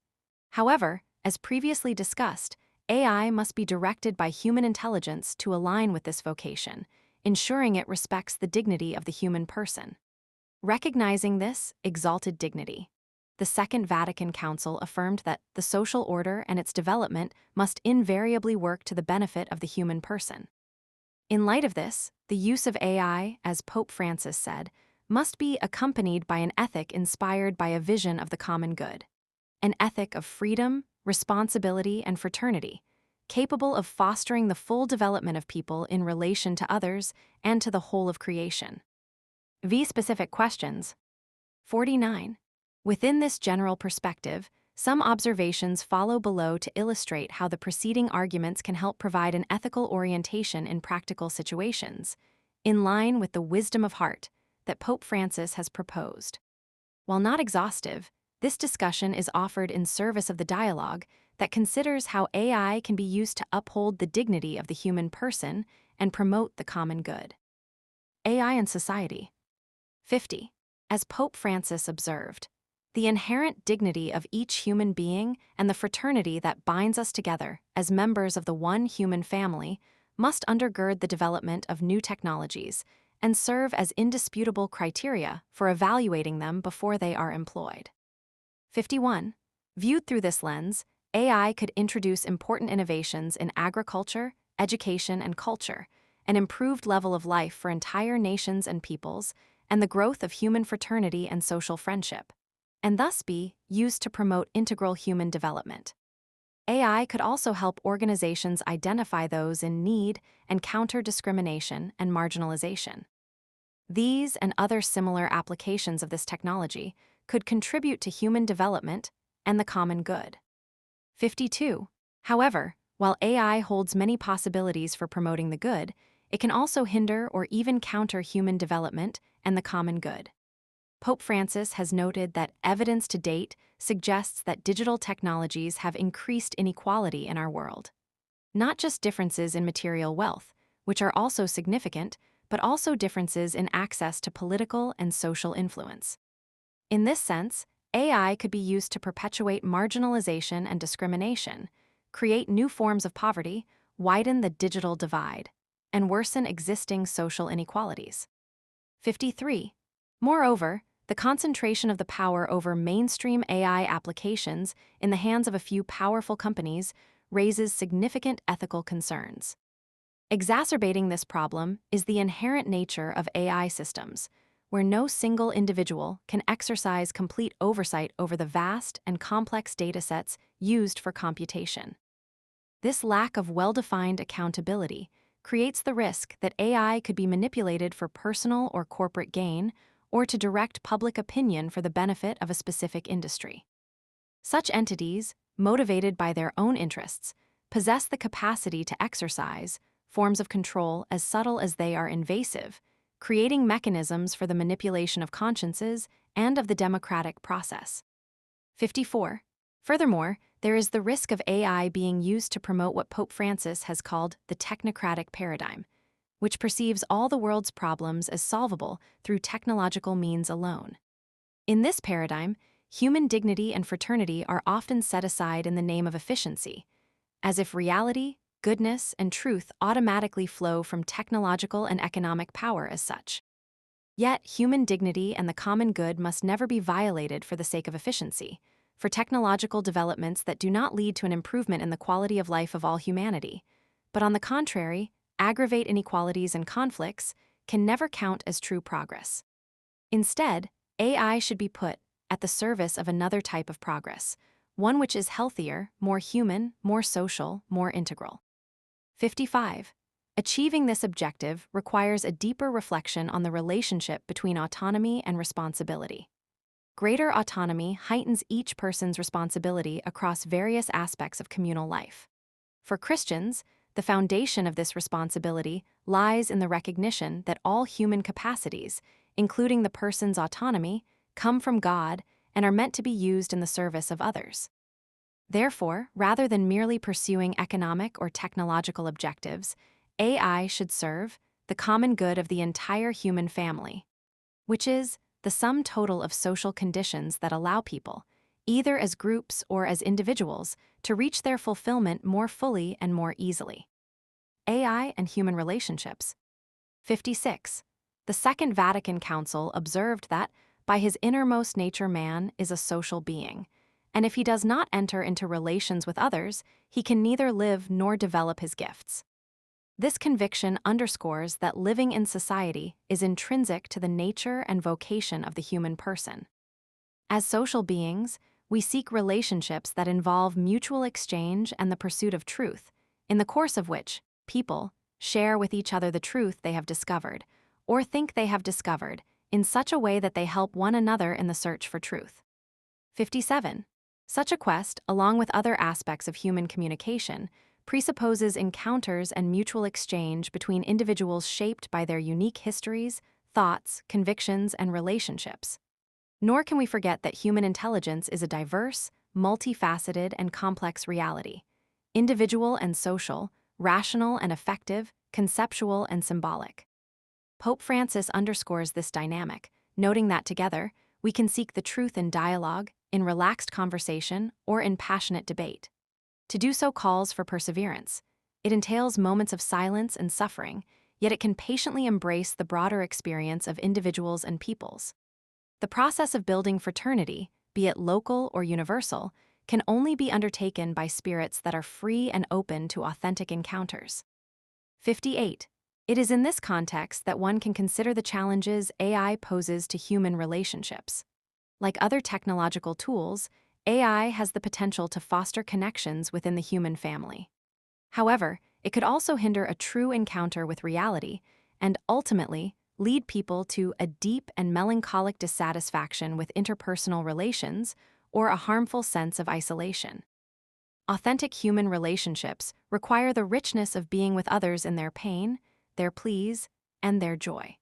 [SPEAKER 1] However, as previously discussed, AI must be directed by human intelligence to align with this vocation, ensuring it respects the dignity of the human person. Recognizing this exalted dignity, the Second Vatican Council affirmed that the social order and its development must invariably work to the benefit of the human person. In light of this, the use of AI, as Pope Francis said, must be accompanied by an ethic inspired by a vision of the common good, an ethic of freedom, responsibility, and fraternity, capable of fostering the full development of people in relation to others and to the whole of creation. Specific questions. 49. Within this general perspective, some observations follow below to illustrate how the preceding arguments can help provide an ethical orientation in practical situations, in line with the wisdom of heart that Pope Francis has proposed. While not exhaustive, this discussion is offered in service of the dialogue that considers how AI can be used to uphold the dignity of the human person and promote the common good. AI and society. 50. As Pope Francis observed, the inherent dignity of each human being and the fraternity that binds us together as members of the one human family must undergird the development of new technologies and serve as indisputable criteria for evaluating them before they are employed. 51. Viewed through this lens, AI could introduce important innovations in agriculture, education, and culture, an improved level of life for entire nations and peoples, and the growth of human fraternity and social friendship, and thus be used to promote integral human development. AI could also help organizations identify those in need and counter discrimination and marginalization. These and other similar applications of this technology could contribute to human development and the common good. 52. However, while AI holds many possibilities for promoting the good, it can also hinder or even counter human development and the common good. Pope Francis has noted that evidence to date suggests that digital technologies have increased inequality in our world. Not just differences in material wealth, which are also significant, but also differences in access to political and social influence. In this sense, AI could be used to perpetuate marginalization and discrimination, create new forms of poverty, widen the digital divide, and worsen existing social inequalities. 53. Moreover, the concentration of the power over mainstream AI applications in the hands of a few powerful companies raises significant ethical concerns. Exacerbating this problem is the inherent nature of AI systems, where no single individual can exercise complete oversight over the vast and complex datasets used for computation. This lack of well-defined accountability creates the risk that AI could be manipulated for personal or corporate gain, or to direct public opinion for the benefit of a specific industry. Such entities, motivated by their own interests, possess the capacity to exercise forms of control as subtle as they are invasive, creating mechanisms for the manipulation of consciences and of the democratic process. 54. Furthermore, there is the risk of AI being used to promote what Pope Francis has called the technocratic paradigm, which perceives all the world's problems as solvable through technological means alone. In this paradigm, human dignity and fraternity are often set aside in the name of efficiency, as if reality, goodness, and truth automatically flow from technological and economic power as such. Yet, human dignity and the common good must never be violated for the sake of efficiency, for technological developments that do not lead to an improvement in the quality of life of all humanity, but on the contrary, aggravate inequalities and conflicts, can never count as true progress. Instead, AI should be put at the service of another type of progress, one which is healthier, more human, more social, more integral. 55. Achieving this objective requires a deeper reflection on the relationship between autonomy and responsibility. Greater autonomy heightens each person's responsibility across various aspects of communal life. For Christians, the foundation of this responsibility lies in the recognition that all human capacities, including the person's autonomy, come from God and are meant to be used in the service of others. Therefore, rather than merely pursuing economic or technological objectives, AI should serve the common good of the entire human family, which is the sum total of social conditions that allow people, either as groups or as individuals, to reach their fulfillment more fully and more easily. AI and human relationships. 56. The Second Vatican Council observed that, by his innermost nature, man is a social being, and if he does not enter into relations with others, he can neither live nor develop his gifts. This conviction underscores that living in society is intrinsic to the nature and vocation of the human person. As social beings, we seek relationships that involve mutual exchange and the pursuit of truth, in the course of which people share with each other the truth they have discovered, or think they have discovered, in such a way that they help one another in the search for truth. 57. Such a quest, along with other aspects of human communication, presupposes encounters and mutual exchange between individuals shaped by their unique histories, thoughts, convictions, and relationships. Nor can we forget that human intelligence is a diverse, multifaceted, and complex reality, individual and social, rational and affective, conceptual and symbolic. Pope Francis underscores this dynamic, noting that together, we can seek the truth in dialogue, in relaxed conversation, or in passionate debate. To do so calls for perseverance. It entails moments of silence and suffering, yet it can patiently embrace the broader experience of individuals and peoples. The process of building fraternity, be it local or universal, can only be undertaken by spirits that are free and open to authentic encounters. 58. It is in this context that one can consider the challenges AI poses to human relationships. Like other technological tools, AI has the potential to foster connections within the human family. However, it could also hinder a true encounter with reality and ultimately lead people to a deep and melancholic dissatisfaction with interpersonal relations or a harmful sense of isolation. Authentic human relationships require the richness of being with others in their pain, their pleas, and their joy.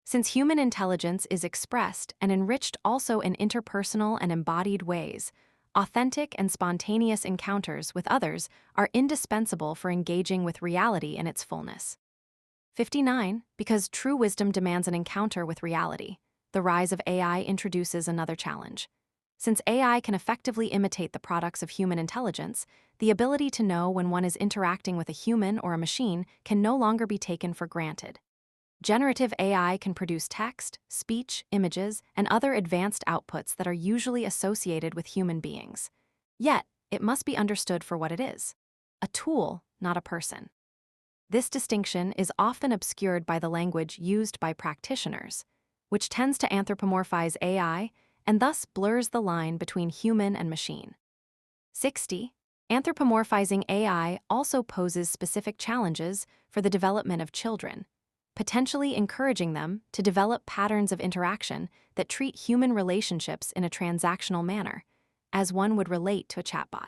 [SPEAKER 1] Since human intelligence is expressed and enriched also in interpersonal and embodied ways, authentic and spontaneous encounters with others are indispensable for engaging with reality in its fullness. 59. Because true wisdom demands an encounter with reality, the rise of AI introduces another challenge. Since AI can effectively imitate the products of human intelligence, the ability to know when one is interacting with a human or a machine can no longer be taken for granted. Generative AI can produce text, speech, images, and other advanced outputs that are usually associated with human beings. Yet, it must be understood for what it is: a tool, not a person. This distinction is often obscured by the language used by practitioners, which tends to anthropomorphize AI and thus blurs the line between human and machine. 60. Anthropomorphizing AI also poses specific challenges for the development of children, potentially encouraging them to develop patterns of interaction that treat human relationships in a transactional manner, as one would relate to a chatbot.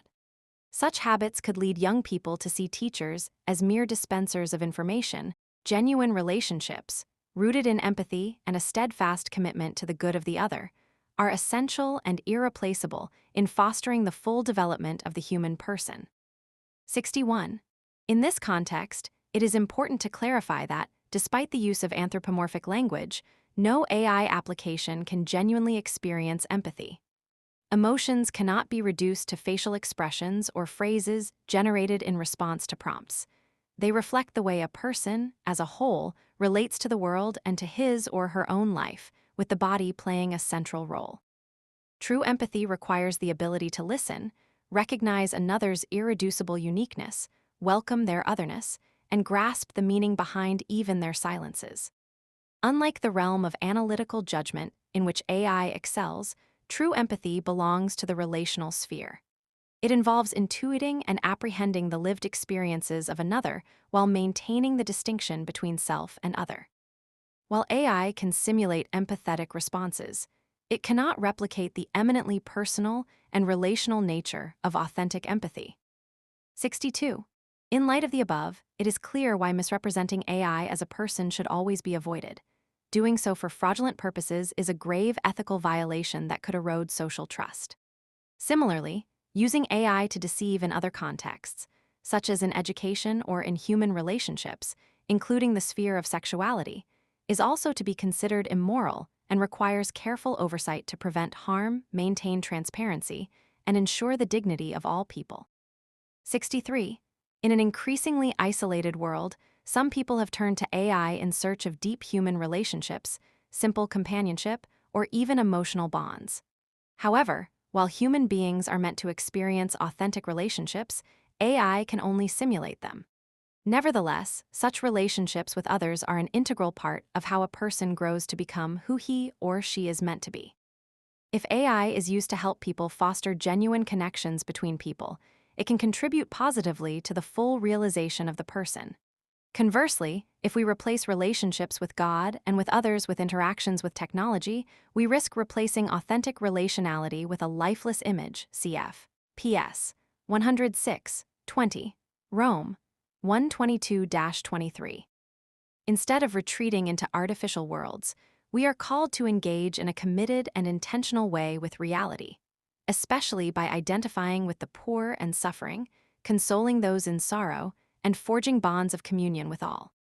[SPEAKER 1] Such habits could lead young people to see teachers as mere dispensers of information. Genuine relationships, rooted in empathy and a steadfast commitment to the good of the other, are essential and irreplaceable in fostering the full development of the human person. 61. In this context, it is important to clarify that, despite the use of anthropomorphic language, no AI application can genuinely experience empathy. Emotions cannot be reduced to facial expressions or phrases generated in response to prompts. They reflect the way a person, as a whole, relates to the world and to his or her own life, with the body playing a central role. True empathy requires the ability to listen, recognize another's irreducible uniqueness, welcome their otherness, and grasp the meaning behind even their silences. Unlike the realm of analytical judgment, in which AI excels, true empathy belongs to the relational sphere. It involves intuiting and apprehending the lived experiences of another while maintaining the distinction between self and other. While AI can simulate empathetic responses, it cannot replicate the eminently personal and relational nature of authentic empathy. 62. In light of the above, it is clear why misrepresenting AI as a person should always be avoided. Doing so for fraudulent purposes is a grave ethical violation that could erode social trust. Similarly, using AI to deceive in other contexts, such as in education or in human relationships, including the sphere of sexuality, is also to be considered immoral and requires careful oversight to prevent harm, maintain transparency, and ensure the dignity of all people. 63. In an increasingly isolated world, some people have turned to AI in search of deep human relationships, simple companionship, or even emotional bonds. However, while human beings are meant to experience authentic relationships, AI can only simulate them. Nevertheless, such relationships with others are an integral part of how a person grows to become who he or she is meant to be. If AI is used to help people foster genuine connections between people, it can contribute positively to the full realization of the person. Conversely, if we replace relationships with God and with others with interactions with technology, we risk replacing authentic relationality with a lifeless image. Cf. PS 106, 20, Rome 122-23. Instead of retreating into artificial worlds, we are called to engage in a committed and intentional way with reality, especially by identifying with the poor and suffering, consoling those in sorrow, and forging bonds of communion with all.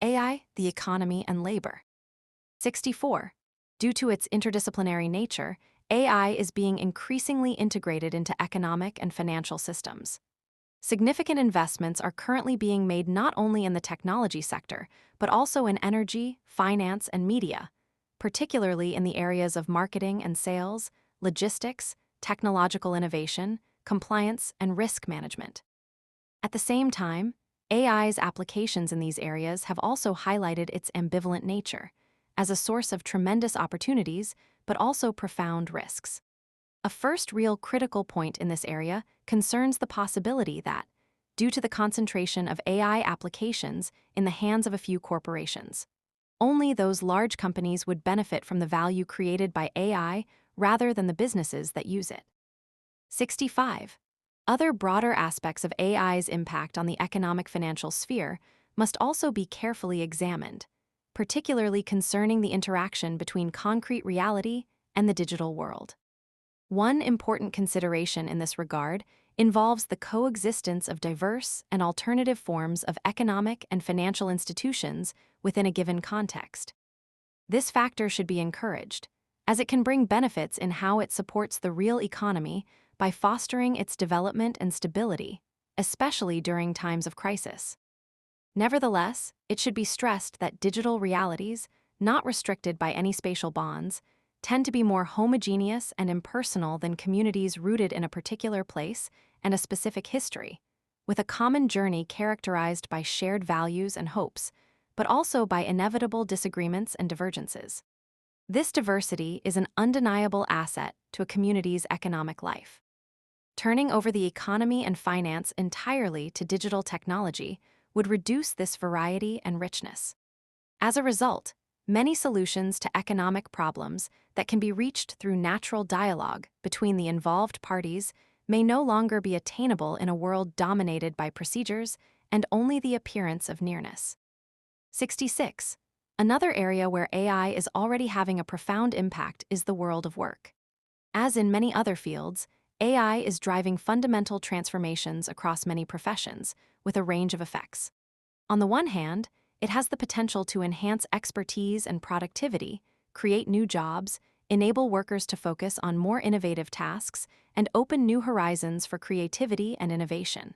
[SPEAKER 1] AI, the economy, and labor. 64. Due to its interdisciplinary nature, AI is being increasingly integrated into economic and financial systems. Significant investments are currently being made not only in the technology sector, but also in energy, finance, and media, particularly in the areas of marketing and sales, logistics, technological innovation, compliance, and risk management. At the same time, AI's applications in these areas have also highlighted its ambivalent nature, as a source of tremendous opportunities, but also profound risks. A first real critical point in this area concerns the possibility that, due to the concentration of AI applications in the hands of a few corporations, only those large companies would benefit from the value created by AI rather than the businesses that use it. 65. Other broader aspects of AI's impact on the economic financial sphere must also be carefully examined, particularly concerning the interaction between concrete reality and the digital world. One important consideration in this regard involves the coexistence of diverse and alternative forms of economic and financial institutions within a given context. This factor should be encouraged, as it can bring benefits in how it supports the real economy by fostering its development and stability, especially during times of crisis. Nevertheless, it should be stressed that digital realities, not restricted by any spatial bonds, tend to be more homogeneous and impersonal than communities rooted in a particular place and a specific history, with a common journey characterized by shared values and hopes, but also by inevitable disagreements and divergences. This diversity is an undeniable asset to a community's economic life. Turning over the economy and finance entirely to digital technology would reduce this variety and richness. As a result, many solutions to economic problems that can be reached through natural dialogue between the involved parties may no longer be attainable in a world dominated by procedures and only the appearance of nearness. 66. Another area where AI is already having a profound impact is the world of work. As in many other fields, AI is driving fundamental transformations across many professions, with a range of effects. On the one hand, it has the potential to enhance expertise and productivity, create new jobs, enable workers to focus on more innovative tasks, and open new horizons for creativity and innovation.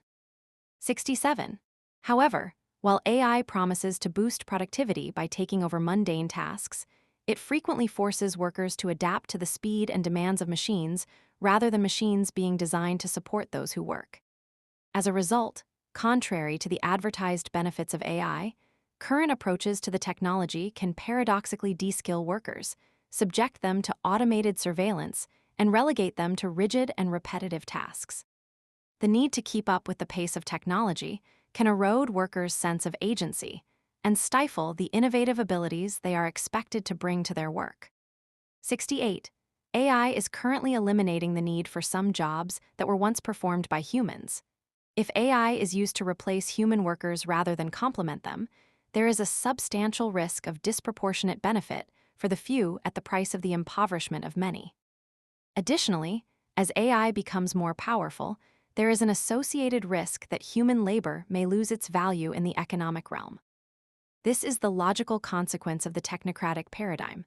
[SPEAKER 1] 67. However, while AI promises to boost productivity by taking over mundane tasks, it frequently forces workers to adapt to the speed and demands of machines rather than machines being designed to support those who work. As a result, contrary to the advertised benefits of AI, current approaches to the technology can paradoxically de-skill workers, subject them to automated surveillance, and relegate them to rigid and repetitive tasks. The need to keep up with the pace of technology can erode workers' sense of agency and stifle the innovative abilities they are expected to bring to their work. 68. AI is currently eliminating the need for some jobs that were once performed by humans. If AI is used to replace human workers rather than complement them, there is a substantial risk of disproportionate benefit for the few at the price of the impoverishment of many. Additionally, as AI becomes more powerful, there is an associated risk that human labor may lose its value in the economic realm. This is the logical consequence of the technocratic paradigm,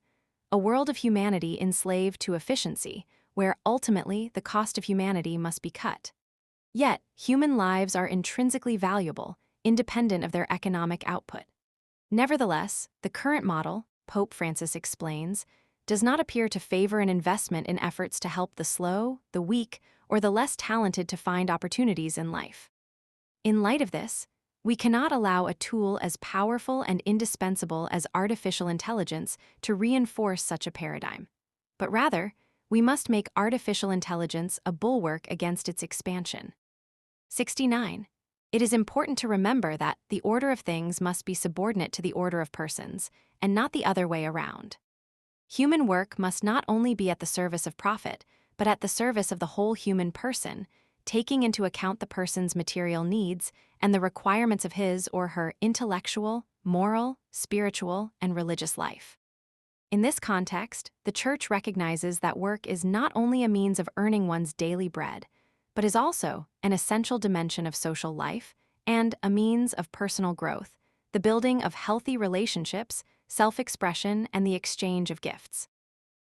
[SPEAKER 1] a world of humanity enslaved to efficiency, where ultimately the cost of humanity must be cut. Yet, human lives are intrinsically valuable, independent of their economic output. Nevertheless, the current model, Pope Francis explains, does not appear to favor an investment in efforts to help the slow, the weak, or the less talented to find opportunities in life. In light of this, we cannot allow a tool as powerful and indispensable as artificial intelligence to reinforce such a paradigm. But rather, we must make artificial intelligence a bulwark against its expansion. 69. It is important to remember that the order of things must be subordinate to the order of persons, and not the other way around. Human work must not only be at the service of profit, but at the service of the whole human person, taking into account the person's material needs and the requirements of his or her intellectual, moral, spiritual, and religious life. In this context, the Church recognizes that work is not only a means of earning one's daily bread, but is also an essential dimension of social life and a means of personal growth, the building of healthy relationships, self-expression, and the exchange of gifts.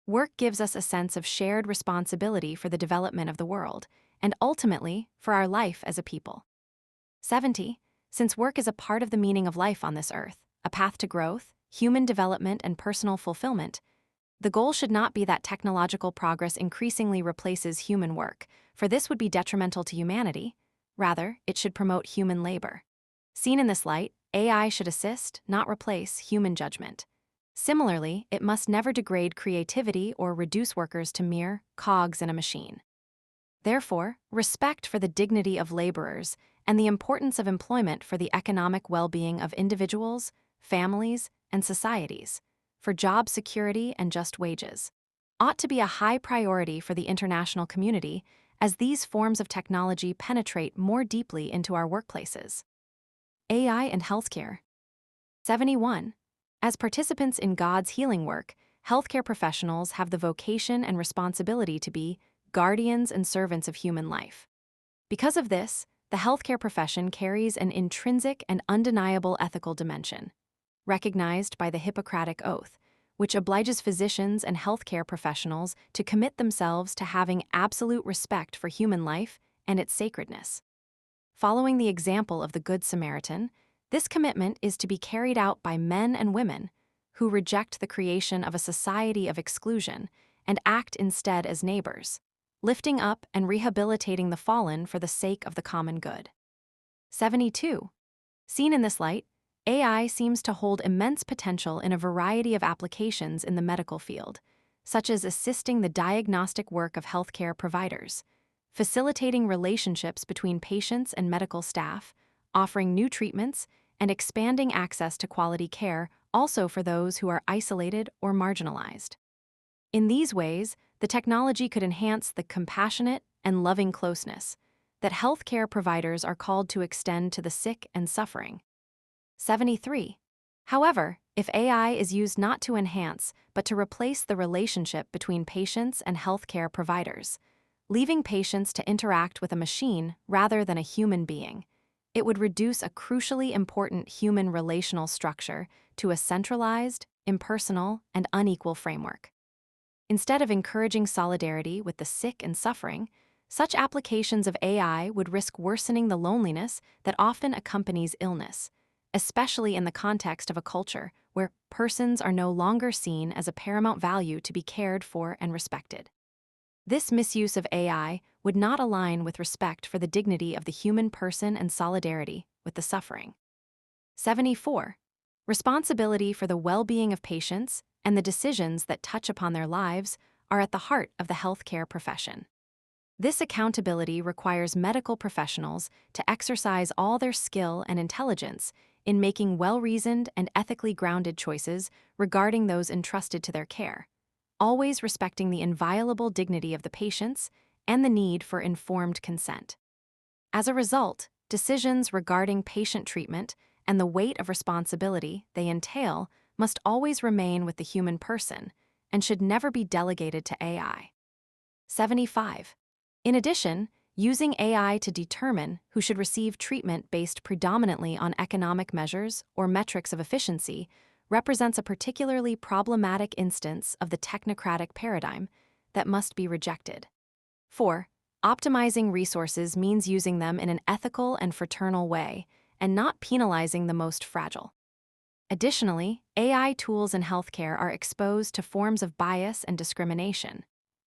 [SPEAKER 1] Work gives us a sense of shared responsibility for the development of the world, and ultimately, for our life as a people. 70. Since work is a part of the meaning of life on this earth, a path to growth, human development, and personal fulfillment, the goal should not be that technological progress increasingly replaces human work, for this would be detrimental to humanity. Rather, it should promote human labor. Seen in this light, AI should assist, not replace, human judgment. Similarly, it must never degrade creativity or reduce workers to mere cogs in a machine. Therefore, respect for the dignity of laborers and the importance of employment for the economic well-being of individuals, families, and societies, for job security and just wages, ought to be a high priority for the international community as these forms of technology penetrate more deeply into our workplaces. AI and healthcare. 71. As participants in God's healing work, healthcare professionals have the vocation and responsibility to be guardians and servants of human life. Because of this, the healthcare profession carries an intrinsic and undeniable ethical dimension, recognized by the Hippocratic Oath, which obliges physicians and healthcare professionals to commit themselves to having absolute respect for human life and its sacredness. Following the example of the Good Samaritan, This commitment is to be carried out by men and women who reject the creation of a society of exclusion and act instead as neighbors, lifting up and rehabilitating the fallen for the sake of the common good. 72. Seen in this light, AI seems to hold immense potential in a variety of applications in the medical field, such as assisting the diagnostic work of healthcare providers, facilitating relationships between patients and medical staff, offering new treatments, and expanding access to quality care also for those who are isolated or marginalized. In these ways, the technology could enhance the compassionate and loving closeness that healthcare providers are called to extend to the sick and suffering. 73. However, if AI is used not to enhance but to replace the relationship between patients and healthcare providers, leaving patients to interact with a machine rather than a human being, it would reduce a crucially important human relational structure to a centralized, impersonal, and unequal framework. Instead of encouraging solidarity with the sick and suffering, such applications of AI would risk worsening the loneliness that often accompanies illness, especially in the context of a culture where persons are no longer seen as a paramount value to be cared for and respected. This misuse of AI would not align with respect for the dignity of the human person and solidarity with the suffering. 74. Responsibility for the well-being of patients and the decisions that touch upon their lives are at the heart of the healthcare profession. This accountability requires medical professionals to exercise all their skill and intelligence in making well-reasoned and ethically grounded choices regarding those entrusted to their care, always respecting the inviolable dignity of the patients and the need for informed consent. As a result, decisions regarding patient treatment and the weight of responsibility they entail must always remain with the human person and should never be delegated to AI. 75. In addition, using AI to determine who should receive treatment based predominantly on economic measures or metrics of efficiency represents a particularly problematic instance of the technocratic paradigm that must be rejected. 4. Optimizing resources means using them in an ethical and fraternal way and not penalizing the most fragile. Additionally, AI tools in healthcare are exposed to forms of bias and discrimination,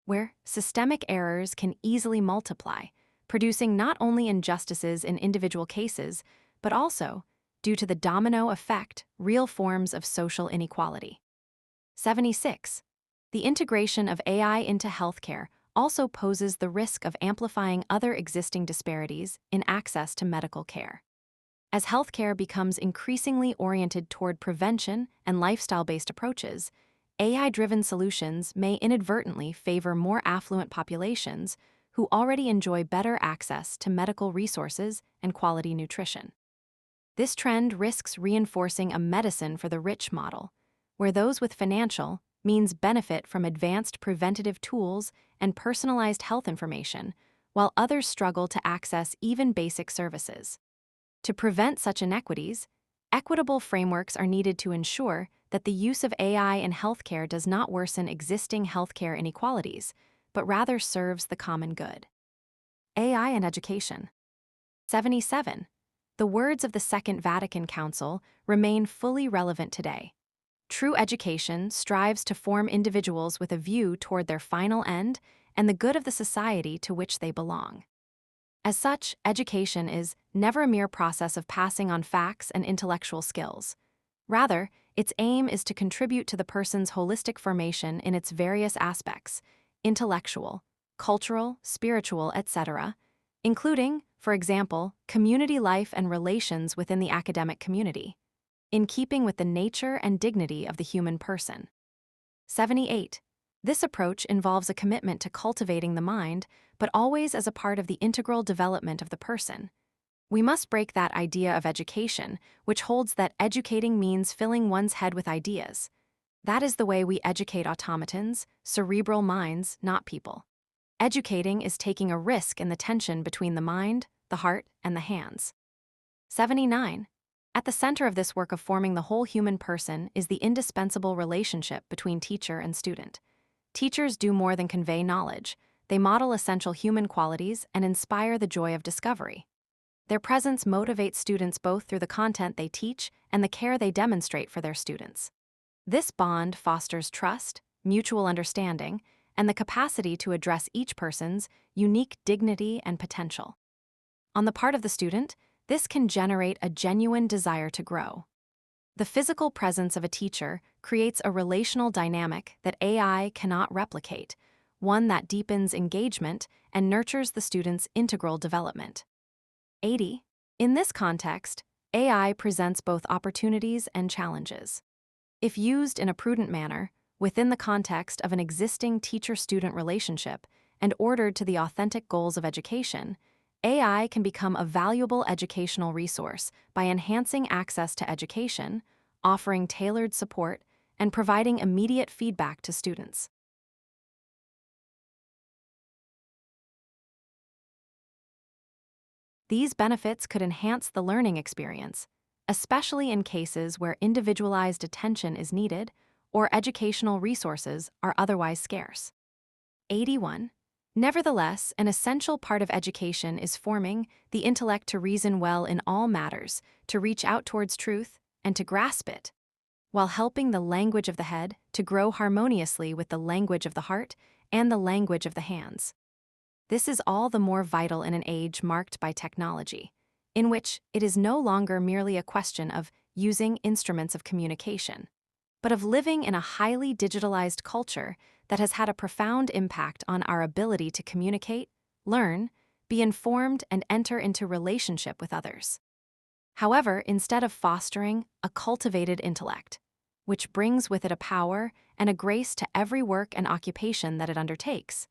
[SPEAKER 1] where systemic errors can easily multiply, producing not only injustices in individual cases, but also, due to the domino effect, real forms of social inequality. 76. The integration of AI into healthcare also poses the risk of amplifying other existing disparities in access to medical care. As healthcare becomes increasingly oriented toward prevention and lifestyle-based approaches, AI-driven solutions may inadvertently favor more affluent populations who already enjoy better access to medical resources and quality nutrition. This trend risks reinforcing a medicine for the rich model, where those with financial means benefit from advanced preventative tools and personalized health information, while others struggle to access even basic services. To prevent such inequities, equitable frameworks are needed to ensure that the use of AI in healthcare does not worsen existing healthcare inequalities, but rather serves the common good. AI and education. 77. The words of the Second Vatican Council remain fully relevant today. True education strives to form individuals with a view toward their final end and the good of the society to which they belong. As such, education is never a mere process of passing on facts and intellectual skills. Rather, its aim is to contribute to the person's holistic formation in its various aspects, intellectual, cultural, spiritual, etc., including, for example, community life and relations within the academic community, in keeping with the nature and dignity of the human person. 78. This approach involves a commitment to cultivating the mind, but always as a part of the integral development of the person. We must break that idea of education, which holds that educating means filling one's head with ideas. That is the way we educate automatons, cerebral minds, not people. Educating is taking a risk in the tension between the mind, the heart, and the hands. 79. At the center of this work of forming the whole human person is the indispensable relationship between teacher and student. Teachers do more than convey knowledge. They model essential human qualities and inspire the joy of discovery. Their presence motivates students both through the content they teach and the care they demonstrate for their students. This bond fosters trust, mutual understanding, and the capacity to address each person's unique dignity and potential. On the part of the student, this can generate a genuine desire to grow. The physical presence of a teacher creates a relational dynamic that AI cannot replicate, one that deepens engagement and nurtures the student's integral development. 80. In this context, AI presents both opportunities and challenges. If used in a prudent manner, within the context of an existing teacher-student relationship and ordered to the authentic goals of education, AI can become a valuable educational resource by enhancing access to education, offering tailored support, and providing immediate feedback to students. These benefits could enhance the learning experience, especially in cases where individualized attention is needed or educational resources are otherwise scarce. 81. Nevertheless, an essential part of education is forming the intellect to reason well in all matters, to reach out towards truth, and to grasp it, while helping the language of the head to grow harmoniously with the language of the heart and the language of the hands. This is all the more vital in an age marked by technology, in which it is no longer merely a question of using instruments of communication, but of living in a highly digitalized culture that has had a profound impact on our ability to communicate, learn, be informed, and enter into relationship with others. However, instead of fostering a cultivated intellect, which brings with it a power and a grace to every work and occupation that it undertakes,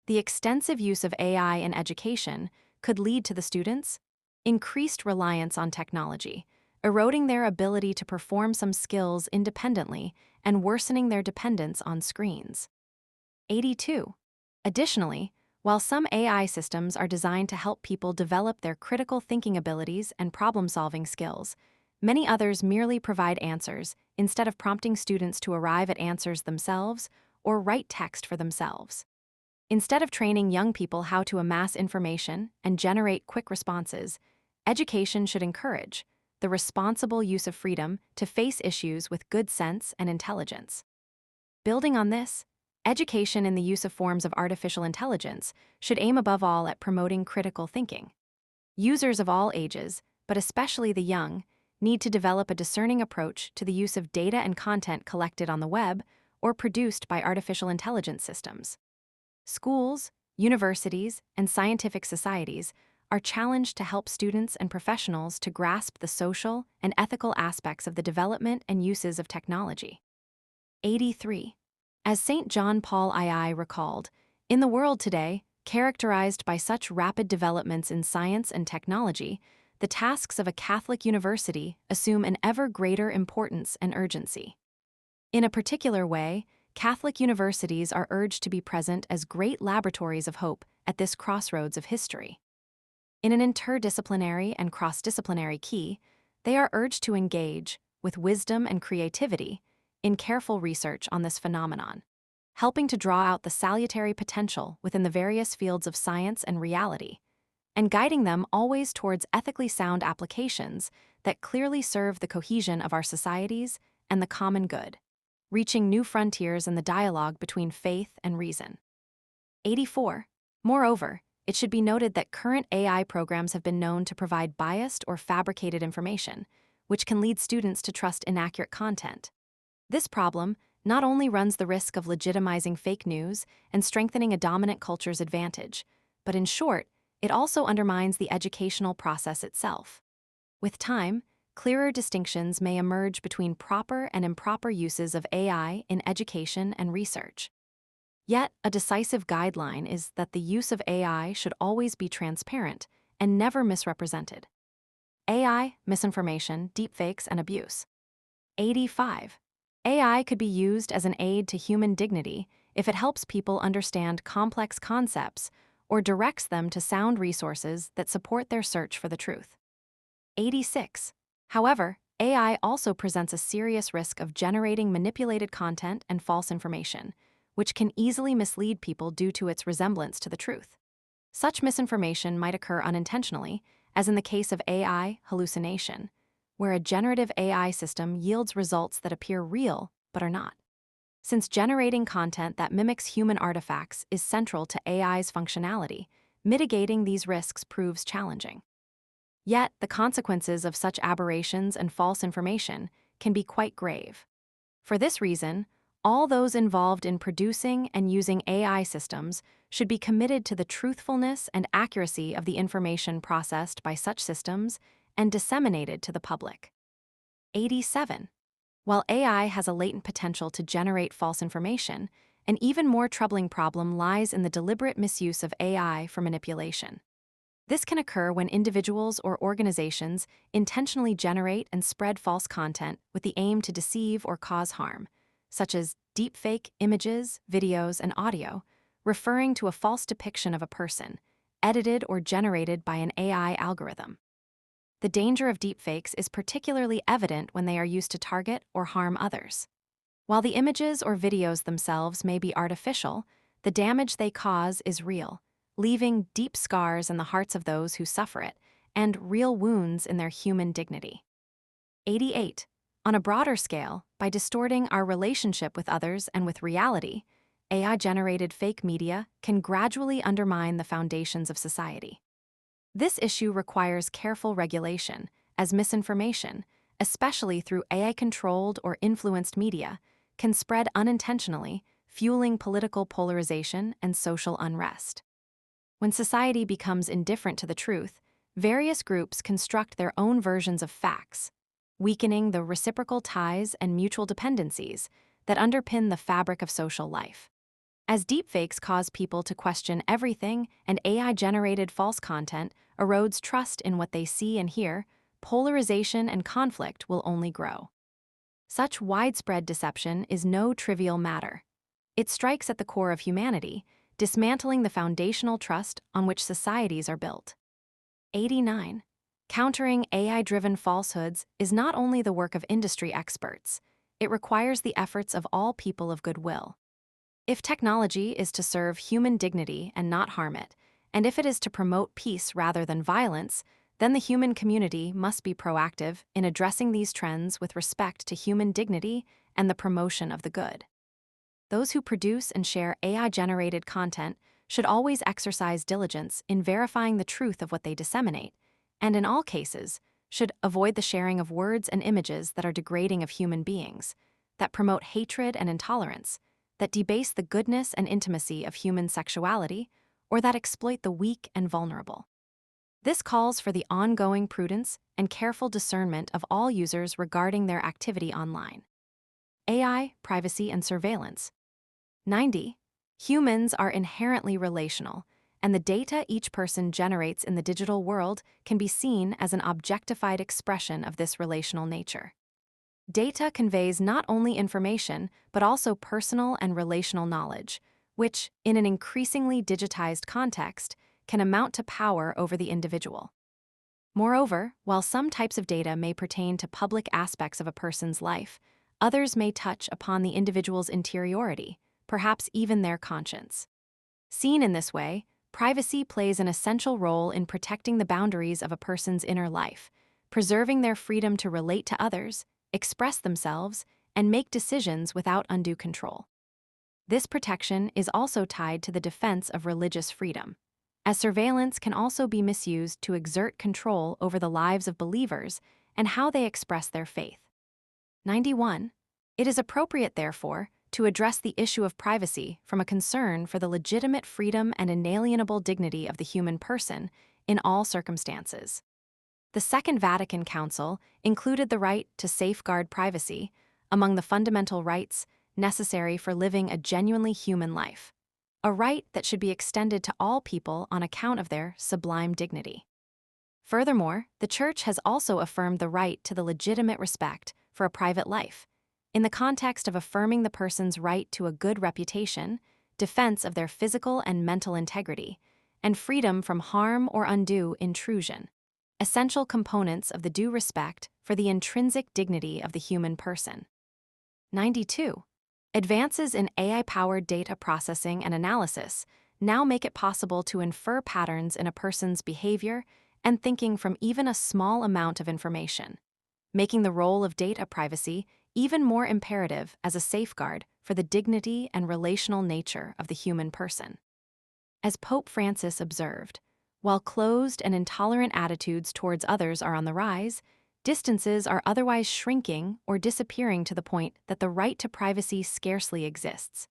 [SPEAKER 1] the extensive use of AI in education could lead to the students' increased reliance on technology, eroding their ability to perform some skills independently and worsening their dependence on screens. 82. Additionally, while some AI systems are designed to help people develop their critical thinking abilities and problem-solving skills, many others merely provide answers instead of prompting students to arrive at answers themselves or write text for themselves. Instead of training young people how to amass information and generate quick responses, education should encourage the responsible use of freedom to face issues with good sense and intelligence. Building on this, education in the use of forms of artificial intelligence should aim above all at promoting critical thinking. Users of all ages, but especially the young, need to develop a discerning approach to the use of data and content collected on the web or produced by artificial intelligence systems. Schools, universities, and scientific societies are challenged to help students and professionals to grasp the social and ethical aspects of the development and uses of technology. 83. As St. John Paul II recalled, in the world today, characterized by such rapid developments in science and technology, the tasks of a Catholic university assume an ever greater importance and urgency. In a particular way, Catholic universities are urged to be present as great laboratories of hope at this crossroads of history. In an interdisciplinary and cross-disciplinary key, they are urged to engage, with wisdom and creativity, in careful research on this phenomenon, helping to draw out the salutary potential within the various fields of science and reality, and guiding them always towards ethically sound applications that clearly serve the cohesion of our societies and the common good, reaching new frontiers in the dialogue between faith and reason. 84. Moreover, it should be noted that current AI programs have been known to provide biased or fabricated information, which can lead students to trust inaccurate content. This problem not only runs the risk of legitimizing fake news and strengthening a dominant culture's advantage, but in short, it also undermines the educational process itself. With time, clearer distinctions may emerge between proper and improper uses of AI in education and research. Yet, a decisive guideline is that the use of AI should always be transparent and never misrepresented. AI, misinformation, deepfakes, and abuse. 85. AI could be used as an aid to human dignity if it helps people understand complex concepts or directs them to sound resources that support their search for the truth. 86. However, AI also presents a serious risk of generating manipulated content and false information, which can easily mislead people due to its resemblance to the truth. Such misinformation might occur unintentionally, as in the case of AI hallucination, where a generative AI system yields results that appear real but are not. Since generating content that mimics human artifacts is central to AI's functionality, mitigating these risks proves challenging. Yet, the consequences of such aberrations and false information can be quite grave. For this reason, all those involved in producing and using AI systems should be committed to the truthfulness and accuracy of the information processed by such systems and disseminated to the public. 87. While AI has a latent potential to generate false information, an even more troubling problem lies in the deliberate misuse of AI for manipulation. This can occur when individuals or organizations intentionally generate and spread false content with the aim to deceive or cause harm, such as deepfake images, videos, and audio, referring to a false depiction of a person, edited or generated by an AI algorithm. The danger of deepfakes is particularly evident when they are used to target or harm others. While the images or videos themselves may be artificial, the damage they cause is real, leaving deep scars in the hearts of those who suffer it and real wounds in their human dignity. 88. On a broader scale, by distorting our relationship with others and with reality, AI-generated fake media can gradually undermine the foundations of society. This issue requires careful regulation, as misinformation, especially through AI-controlled or influenced media, can spread unintentionally, fueling political polarization and social unrest. When society becomes indifferent to the truth, various groups construct their own versions of facts, weakening the reciprocal ties and mutual dependencies that underpin the fabric of social life. As deepfakes cause people to question everything and AI-generated false content erodes trust in what they see and hear, polarization and conflict will only grow. Such widespread deception is no trivial matter. It strikes at the core of humanity, dismantling the foundational trust on which societies are built. 89. Countering AI-driven falsehoods is not only the work of industry experts, it requires the efforts of all people of goodwill. If technology is to serve human dignity and not harm it, and if it is to promote peace rather than violence, then the human community must be proactive in addressing these trends with respect to human dignity and the promotion of the good. Those who produce and share AI-generated content should always exercise diligence in verifying the truth of what they disseminate, and in all cases, should avoid the sharing of words and images that are degrading of human beings, that promote hatred and intolerance, that debase the goodness and intimacy of human sexuality, or that exploit the weak and vulnerable. This calls for the ongoing prudence and careful discernment of all users regarding their activity online. AI, privacy, and surveillance. 90. Humans are inherently relational, and the data each person generates in the digital world can be seen as an objectified expression of this relational nature. Data conveys not only information, but also personal and relational knowledge, which, in an increasingly digitized context, can amount to power over the individual. Moreover, while some types of data may pertain to public aspects of a person's life, others may touch upon the individual's interiority, perhaps even their conscience. Seen in this way, privacy plays an essential role in protecting the boundaries of a person's inner life, preserving their freedom to relate to others, express themselves, and make decisions without undue control. This protection is also tied to the defense of religious freedom, as surveillance can also be misused to exert control over the lives of believers and how they express their faith. 91. It is appropriate, therefore, to address the issue of privacy from a concern for the legitimate freedom and inalienable dignity of the human person in all circumstances. The Second Vatican Council included the right to safeguard privacy among the fundamental rights necessary for living a genuinely human life, a right that should be extended to all people on account of their sublime dignity. Furthermore, the Church has also affirmed the right to the legitimate respect for a private life, in the context of affirming the person's right to a good reputation, defense of their physical and mental integrity, and freedom from harm or undue intrusion, essential components of the due respect for the intrinsic dignity of the human person. 92. Advances in AI-powered data processing and analysis now make it possible to infer patterns in a person's behavior and thinking from even a small amount of information, making the role of data privacy even more imperative as a safeguard for the dignity and relational nature of the human person. As Pope Francis observed, while closed and intolerant attitudes towards others are on the rise, distances are otherwise shrinking or disappearing to the point that the right to privacy scarcely exists.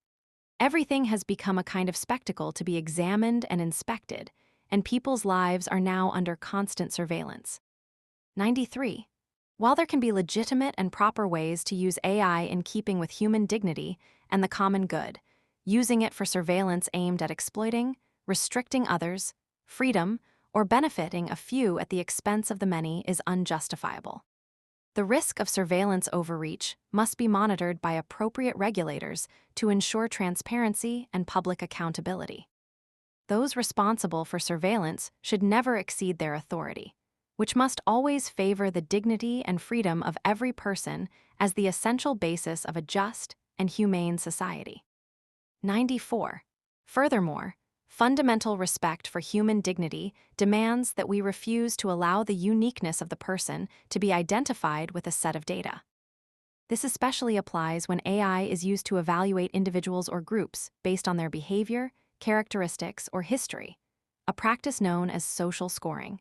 [SPEAKER 1] Everything has become a kind of spectacle to be examined and inspected, and people's lives are now under constant surveillance. 93. While there can be legitimate and proper ways to use AI in keeping with human dignity and the common good, using it for surveillance aimed at exploiting, restricting others, freedom, or benefiting a few at the expense of the many is unjustifiable. The risk of surveillance overreach must be monitored by appropriate regulators to ensure transparency and public accountability. Those responsible for surveillance should never exceed their authority, which must always favor the dignity and freedom of every person as the essential basis of a just and humane society. 94. Furthermore, fundamental respect for human dignity demands that we refuse to allow the uniqueness of the person to be identified with a set of data. This especially applies when AI is used to evaluate individuals or groups based on their behavior, characteristics, or history, a practice known as social scoring.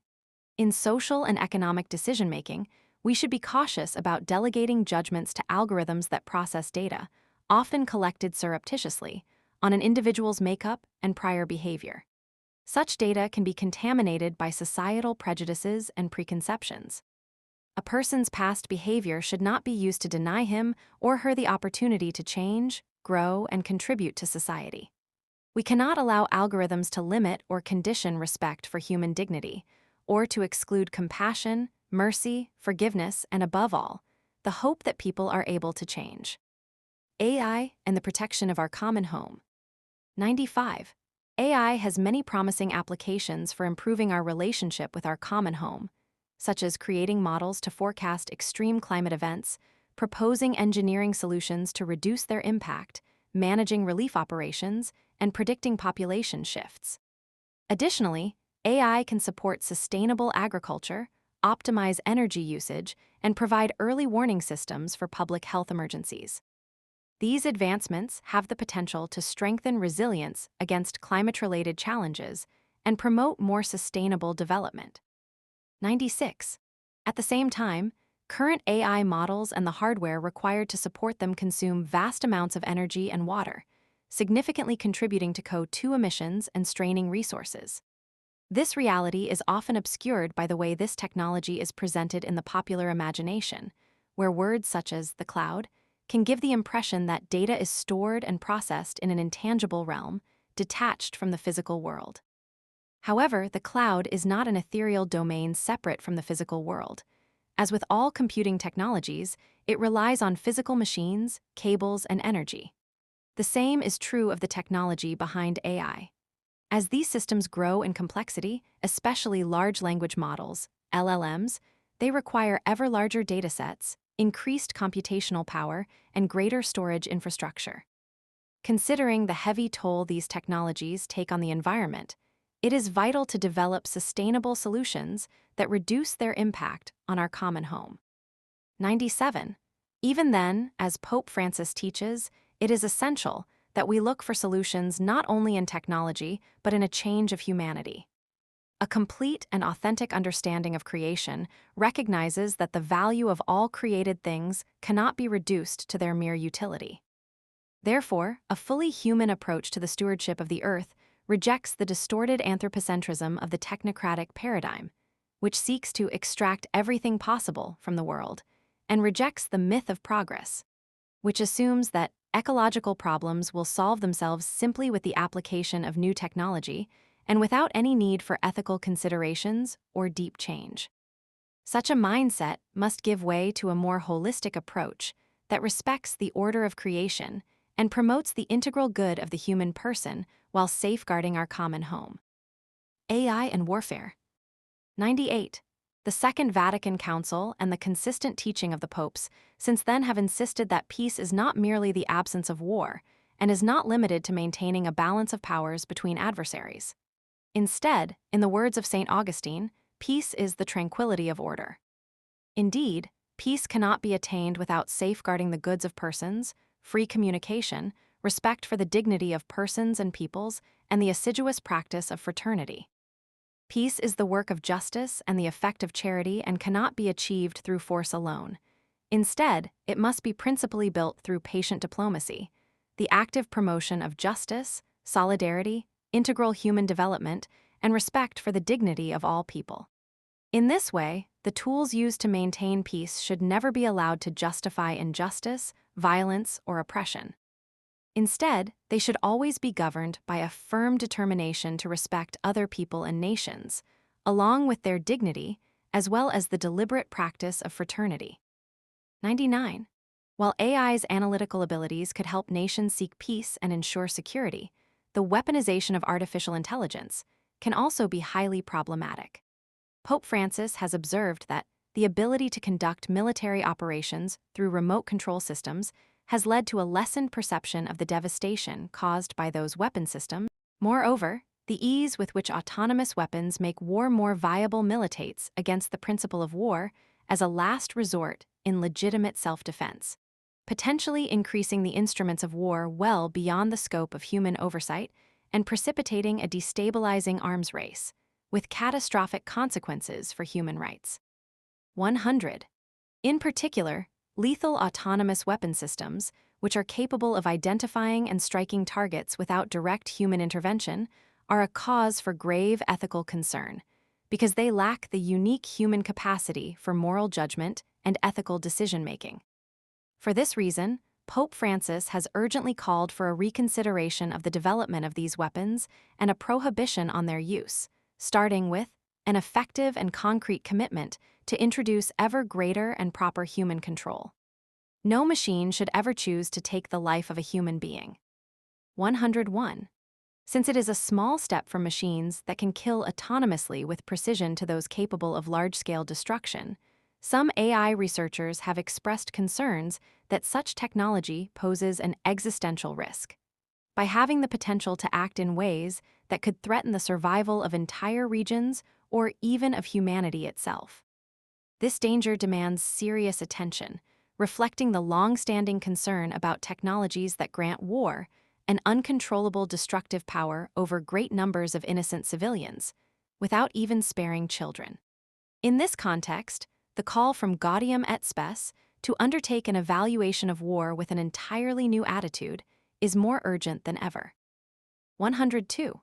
[SPEAKER 1] In social and economic decision-making, we should be cautious about delegating judgments to algorithms that process data, often collected surreptitiously, on an individual's makeup and prior behavior. Such data can be contaminated by societal prejudices and preconceptions. A person's past behavior should not be used to deny him or her the opportunity to change, grow, and contribute to society. We cannot allow algorithms to limit or condition respect for human dignity, or to exclude compassion, mercy, forgiveness, and above all, the hope that people are able to change. AI and the protection of our common home. 95. AI has many promising applications for improving our relationship with our common home, such as creating models to forecast extreme climate events, proposing engineering solutions to reduce their impact, managing relief operations, and predicting population shifts. Additionally, AI can support sustainable agriculture, optimize energy usage, and provide early warning systems for public health emergencies. These advancements have the potential to strengthen resilience against climate-related challenges and promote more sustainable development. 96. At the same time, current AI models and the hardware required to support them consume vast amounts of energy and water, significantly contributing to CO2 emissions and straining resources. This reality is often obscured by the way this technology is presented in the popular imagination, where words such as the cloud can give the impression that data is stored and processed in an intangible realm, detached from the physical world. However, the cloud is not an ethereal domain separate from the physical world. As with all computing technologies, it relies on physical machines, cables, and energy. The same is true of the technology behind AI. As these systems grow in complexity, especially large language models, LLMs, they require ever larger datasets, increased computational power, and greater storage infrastructure. Considering the heavy toll these technologies take on the environment, it is vital to develop sustainable solutions that reduce their impact on our common home. 97. Even then, as Pope Francis teaches, it is essential that we look for solutions not only in technology, but in a change of humanity. A complete and authentic understanding of creation recognizes that the value of all created things cannot be reduced to their mere utility. Therefore, a fully human approach to the stewardship of the earth rejects the distorted anthropocentrism of the technocratic paradigm, which seeks to extract everything possible from the world, and rejects the myth of progress, which assumes that ecological problems will solve themselves simply with the application of new technology and without any need for ethical considerations or deep change. Such a mindset must give way to a more holistic approach that respects the order of creation and promotes the integral good of the human person while safeguarding our common home. AI and warfare. 98. The Second Vatican Council and the consistent teaching of the popes since then have insisted that peace is not merely the absence of war and is not limited to maintaining a balance of powers between adversaries. Instead, in the words of St. Augustine, peace is the tranquility of order. Indeed, peace cannot be attained without safeguarding the goods of persons, free communication, respect for the dignity of persons and peoples, and the assiduous practice of fraternity. Peace is the work of justice and the effect of charity and cannot be achieved through force alone. Instead, it must be principally built through patient diplomacy, the active promotion of justice, solidarity, integral human development, and respect for the dignity of all people. In this way, the tools used to maintain peace should never be allowed to justify injustice, violence, or oppression. Instead, they should always be governed by a firm determination to respect other people and nations, along with their dignity, as well as the deliberate practice of fraternity. 99. While AI's analytical abilities could help nations seek peace and ensure security, the weaponization of artificial intelligence can also be highly problematic. Pope Francis has observed that the ability to conduct military operations through remote control systems has led to a lessened perception of the devastation caused by those weapon systems. Moreover, the ease with which autonomous weapons make war more viable militates against the principle of war as a last resort in legitimate self-defense, potentially increasing the instruments of war well beyond the scope of human oversight and precipitating a destabilizing arms race, with catastrophic consequences for human rights. 100. In particular, lethal autonomous weapon systems, which are capable of identifying and striking targets without direct human intervention, are a cause for grave ethical concern, because they lack the unique human capacity for moral judgment and ethical decision-making. For this reason, Pope Francis has urgently called for a reconsideration of the development of these weapons and a prohibition on their use, starting with an effective and concrete commitment to introduce ever greater and proper human control. No machine should ever choose to take the life of a human being. 101. Since it is a small step from machines that can kill autonomously with precision to those capable of large-scale destruction, some AI researchers have expressed concerns that such technology poses an existential risk. By having the potential to act in ways that could threaten the survival of entire regions or even of humanity itself. This danger demands serious attention, reflecting the long-standing concern about technologies that grant war an uncontrollable destructive power over great numbers of innocent civilians, without even sparing children. In this context, the call from Gaudium et Spes to undertake an evaluation of war with an entirely new attitude is more urgent than ever. 102.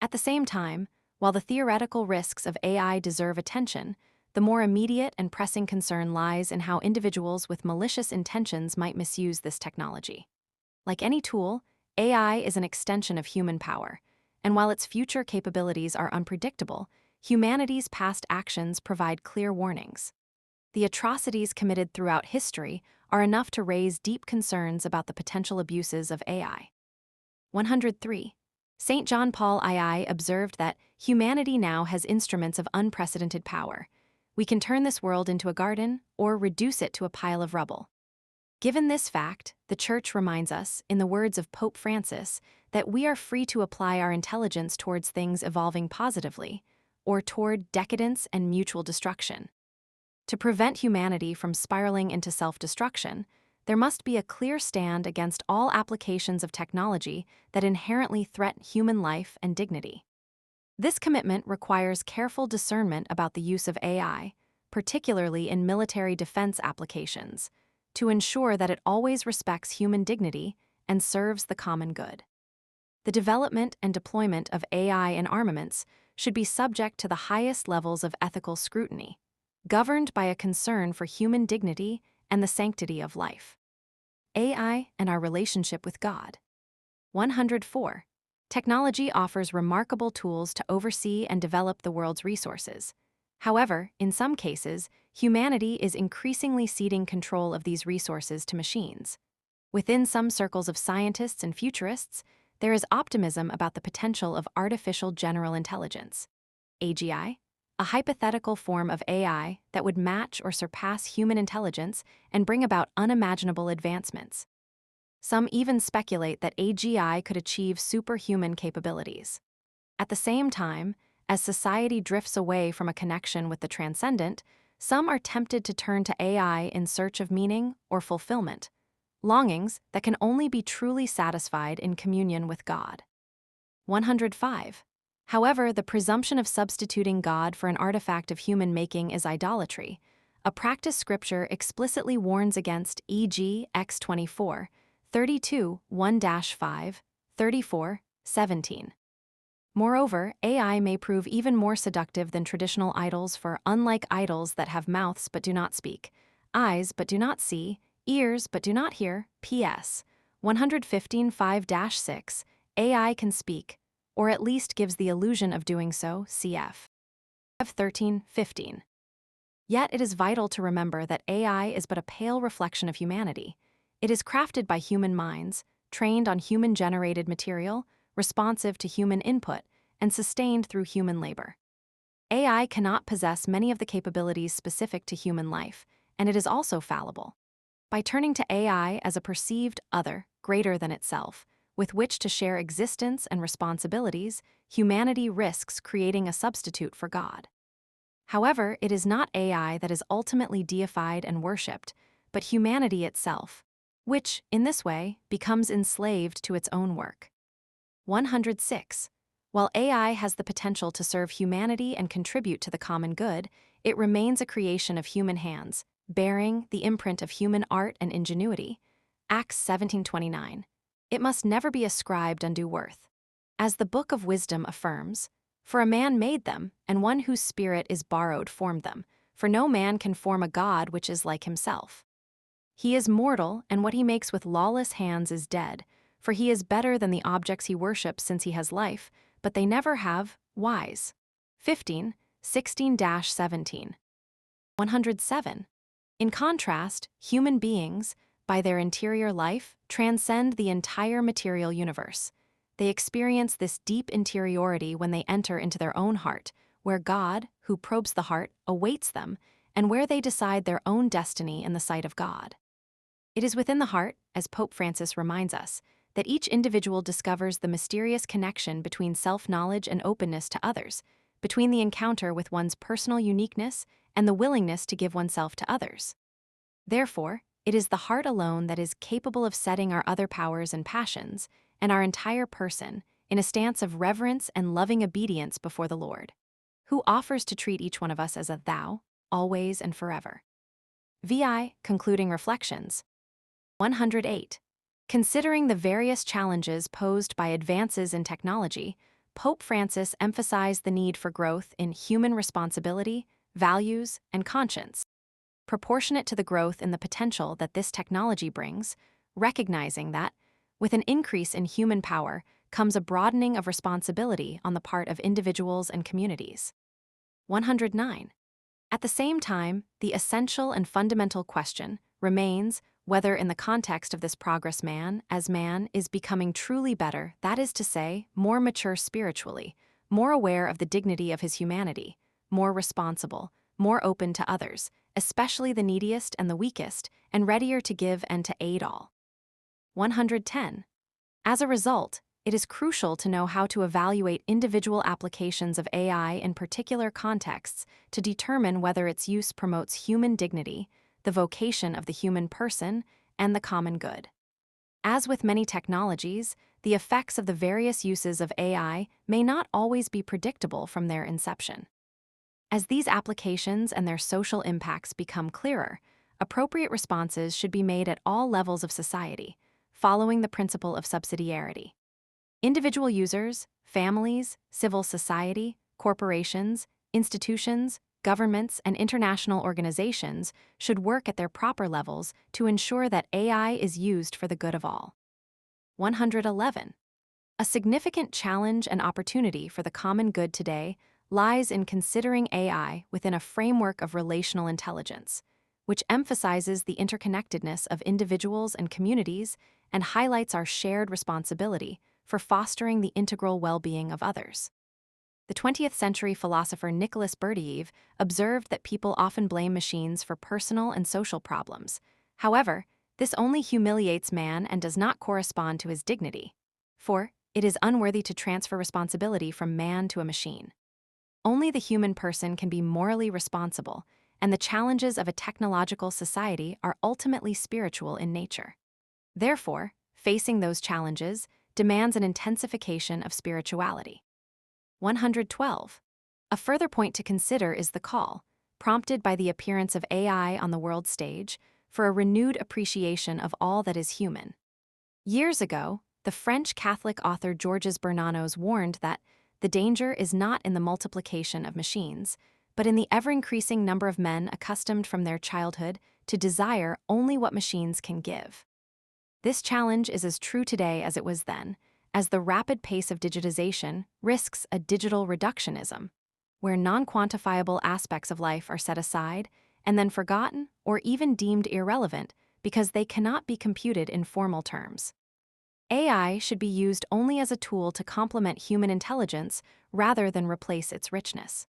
[SPEAKER 1] At the same time, while the theoretical risks of AI deserve attention, the more immediate and pressing concern lies in how individuals with malicious intentions might misuse this technology. Like any tool, AI is an extension of human power, and while its future capabilities are unpredictable, humanity's past actions provide clear warnings. The atrocities committed throughout history are enough to raise deep concerns about the potential abuses of AI. 103. St. John Paul II observed that humanity now has instruments of unprecedented power. We can turn this world into a garden or reduce it to a pile of rubble. Given this fact, the Church reminds us, in the words of Pope Francis, that we are free to apply our intelligence towards things evolving positively, or toward decadence and mutual destruction. To prevent humanity from spiraling into self-destruction, there must be a clear stand against all applications of technology that inherently threaten human life and dignity. This commitment requires careful discernment about the use of AI, particularly in military defense applications, to ensure that it always respects human dignity and serves the common good. The development and deployment of AI in armaments should be subject to the highest levels of ethical scrutiny, governed by a concern for human dignity and the sanctity of life. AI and our relationship with God. 104. Technology offers remarkable tools to oversee and develop the world's resources. However, in some cases, humanity is increasingly ceding control of these resources to machines. Within some circles of scientists and futurists, there is optimism about the potential of artificial general intelligence, AGI, a hypothetical form of AI that would match or surpass human intelligence and bring about unimaginable advancements. Some even speculate that AGI could achieve superhuman capabilities. At the same time, as society drifts away from a connection with the transcendent, some are tempted to turn to AI in search of meaning or fulfillment, longings that can only be truly satisfied in communion with God. 105. However, the presumption of substituting God for an artifact of human making is idolatry, a practice Scripture explicitly warns against, e.g., X 24, 32, 1-5, 34, 17. Moreover, AI may prove even more seductive than traditional idols, for unlike idols that have mouths but do not speak, eyes but do not see, ears but do not hear, PS 115 5-6, AI can speak, or at least gives the illusion of doing so, cf. 13-15. Yet it is vital to remember that AI is but a pale reflection of humanity. It is crafted by human minds, trained on human-generated material, responsive to human input, and sustained through human labor. AI cannot possess many of the capabilities specific to human life, and it is also fallible. By turning to AI as a perceived other, greater than itself, with which to share existence and responsibilities, humanity risks creating a substitute for God. However, it is not AI that is ultimately deified and worshipped, but humanity itself, which, in this way, becomes enslaved to its own work. 106. While AI has the potential to serve humanity and contribute to the common good, it remains a creation of human hands, bearing the imprint of human art and ingenuity. Acts 17:29. It must never be ascribed undue worth. As the Book of Wisdom affirms, "For a man made them, and one whose spirit is borrowed formed them, for no man can form a god which is like himself. He is mortal, and what he makes with lawless hands is dead, for he is better than the objects he worships since he has life, but they never have wise." 15, 16-17. 107. In contrast, human beings, by their interior life, transcend the entire material universe. They experience this deep interiority when they enter into their own heart, where God, who probes the heart, awaits them, and where they decide their own destiny in the sight of God. It is within the heart, as Pope Francis reminds us, that each individual discovers the mysterious connection between self-knowledge and openness to others, between the encounter with one's personal uniqueness and the willingness to give oneself to others. Therefore, it is the heart alone that is capable of setting our other powers and passions, and our entire person, in a stance of reverence and loving obedience before the Lord, who offers to treat each one of us as a thou, always and forever. VI Concluding Reflections. 108. Considering the various challenges posed by advances in technology, Pope Francis emphasized the need for growth in human responsibility, values, and conscience, proportionate to the growth in the potential that this technology brings, recognizing that, with an increase in human power, comes a broadening of responsibility on the part of individuals and communities. 109. At the same time, the essential and fundamental question remains whether in the context of this progress man is becoming truly better, that is to say, more mature spiritually, more aware of the dignity of his humanity, more responsible, more open to others, especially the neediest and the weakest, and readier to give and to aid all. 110. As a result, it is crucial to know how to evaluate individual applications of AI in particular contexts to determine whether its use promotes human dignity, the vocation of the human person, and the common good. As with many technologies, the effects of the various uses of AI may not always be predictable from their inception. As these applications and their social impacts become clearer, appropriate responses should be made at all levels of society, following the principle of subsidiarity. Individual users, families, civil society, corporations, institutions, governments, and international organizations should work at their proper levels to ensure that AI is used for the good of all. 111. A significant challenge and opportunity for the common good today lies in considering AI within a framework of relational intelligence, which emphasizes the interconnectedness of individuals and communities and highlights our shared responsibility for fostering the integral well-being of others. The 20th century philosopher Nicholas Berdyaev observed that people often blame machines for personal and social problems. However, this only humiliates man and does not correspond to his dignity, for it is unworthy to transfer responsibility from man to a machine. Only the human person can be morally responsible, and the challenges of a technological society are ultimately spiritual in nature. Therefore, facing those challenges demands an intensification of spirituality. 112. A further point to consider is the call, prompted by the appearance of AI on the world stage, for a renewed appreciation of all that is human. Years ago, the French Catholic author Georges Bernanos warned that the danger is not in the multiplication of machines, but in the ever-increasing number of men accustomed from their childhood to desire only what machines can give. This challenge is as true today as it was then, as the rapid pace of digitization risks a digital reductionism, where non-quantifiable aspects of life are set aside and then forgotten or even deemed irrelevant because they cannot be computed in formal terms. AI should be used only as a tool to complement human intelligence rather than replace its richness.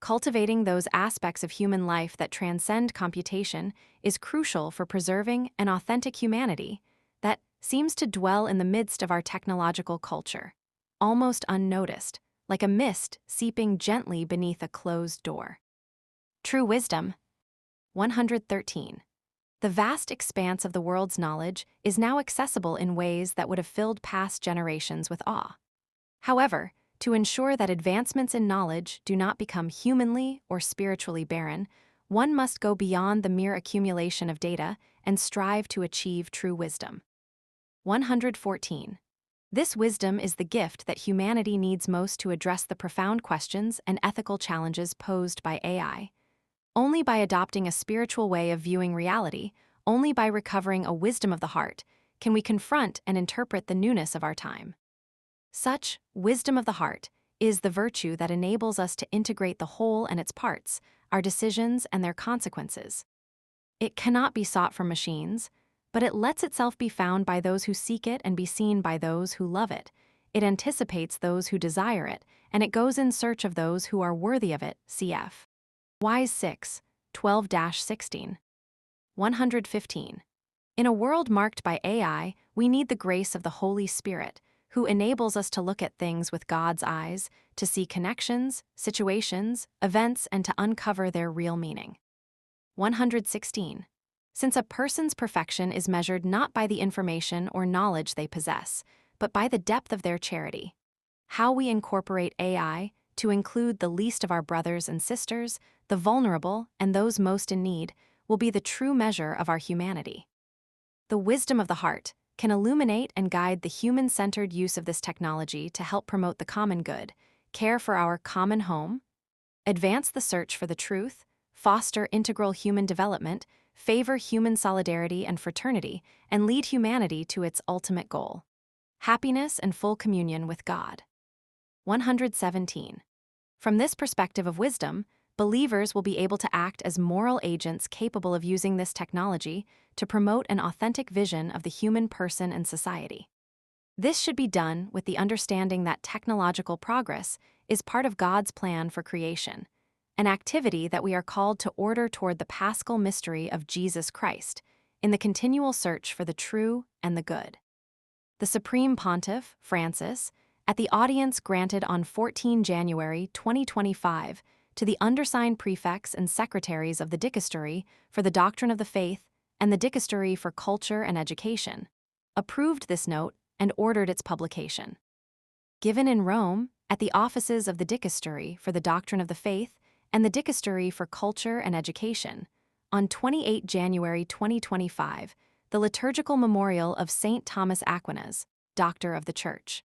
[SPEAKER 1] Cultivating those aspects of human life that transcend computation is crucial for preserving an authentic humanity that seems to dwell in the midst of our technological culture, almost unnoticed, like a mist seeping gently beneath a closed door. True wisdom. 113. The vast expanse of the world's knowledge is now accessible in ways that would have filled past generations with awe. However, to ensure that advancements in knowledge do not become humanly or spiritually barren, one must go beyond the mere accumulation of data and strive to achieve true wisdom. 114. This wisdom is the gift that humanity needs most to address the profound questions and ethical challenges posed by AI. Only by adopting a spiritual way of viewing reality, only by recovering a wisdom of the heart, can we confront and interpret the newness of our time. Such wisdom of the heart is the virtue that enables us to integrate the whole and its parts, our decisions and their consequences. It cannot be sought from machines, but it lets itself be found by those who seek it and be seen by those who love it. It anticipates those who desire it, and it goes in search of those who are worthy of it, cf. Wise 6, 12-16. 115. In a world marked by AI, we need the grace of the Holy Spirit, who enables us to look at things with God's eyes, to see connections, situations, events, and to uncover their real meaning. 116. Since a person's perfection is measured not by the information or knowledge they possess, but by the depth of their charity, how we incorporate AI to include the least of our brothers and sisters, the vulnerable, and those most in need, will be the true measure of our humanity. The wisdom of the heart can illuminate and guide the human-centered use of this technology to help promote the common good, care for our common home, advance the search for the truth, foster integral human development, favor human solidarity and fraternity, and lead humanity to its ultimate goal: happiness and full communion with God. 117. From this perspective of wisdom, believers will be able to act as moral agents capable of using this technology to promote an authentic vision of the human person and society. This should be done with the understanding that technological progress is part of God's plan for creation, an activity that we are called to order toward the paschal mystery of Jesus Christ, in the continual search for the true and the good. The Supreme Pontiff, Francis, at the audience granted on 14 January 2025 to the undersigned prefects and secretaries of the Dicastery for the Doctrine of the Faith and the Dicastery for Culture and Education, approved this note and ordered its publication. Given in Rome, at the offices of the Dicastery for the Doctrine of the Faith and the Dicastery for Culture and Education, on 28 January 2025, the liturgical memorial of St. Thomas Aquinas, Doctor of the Church.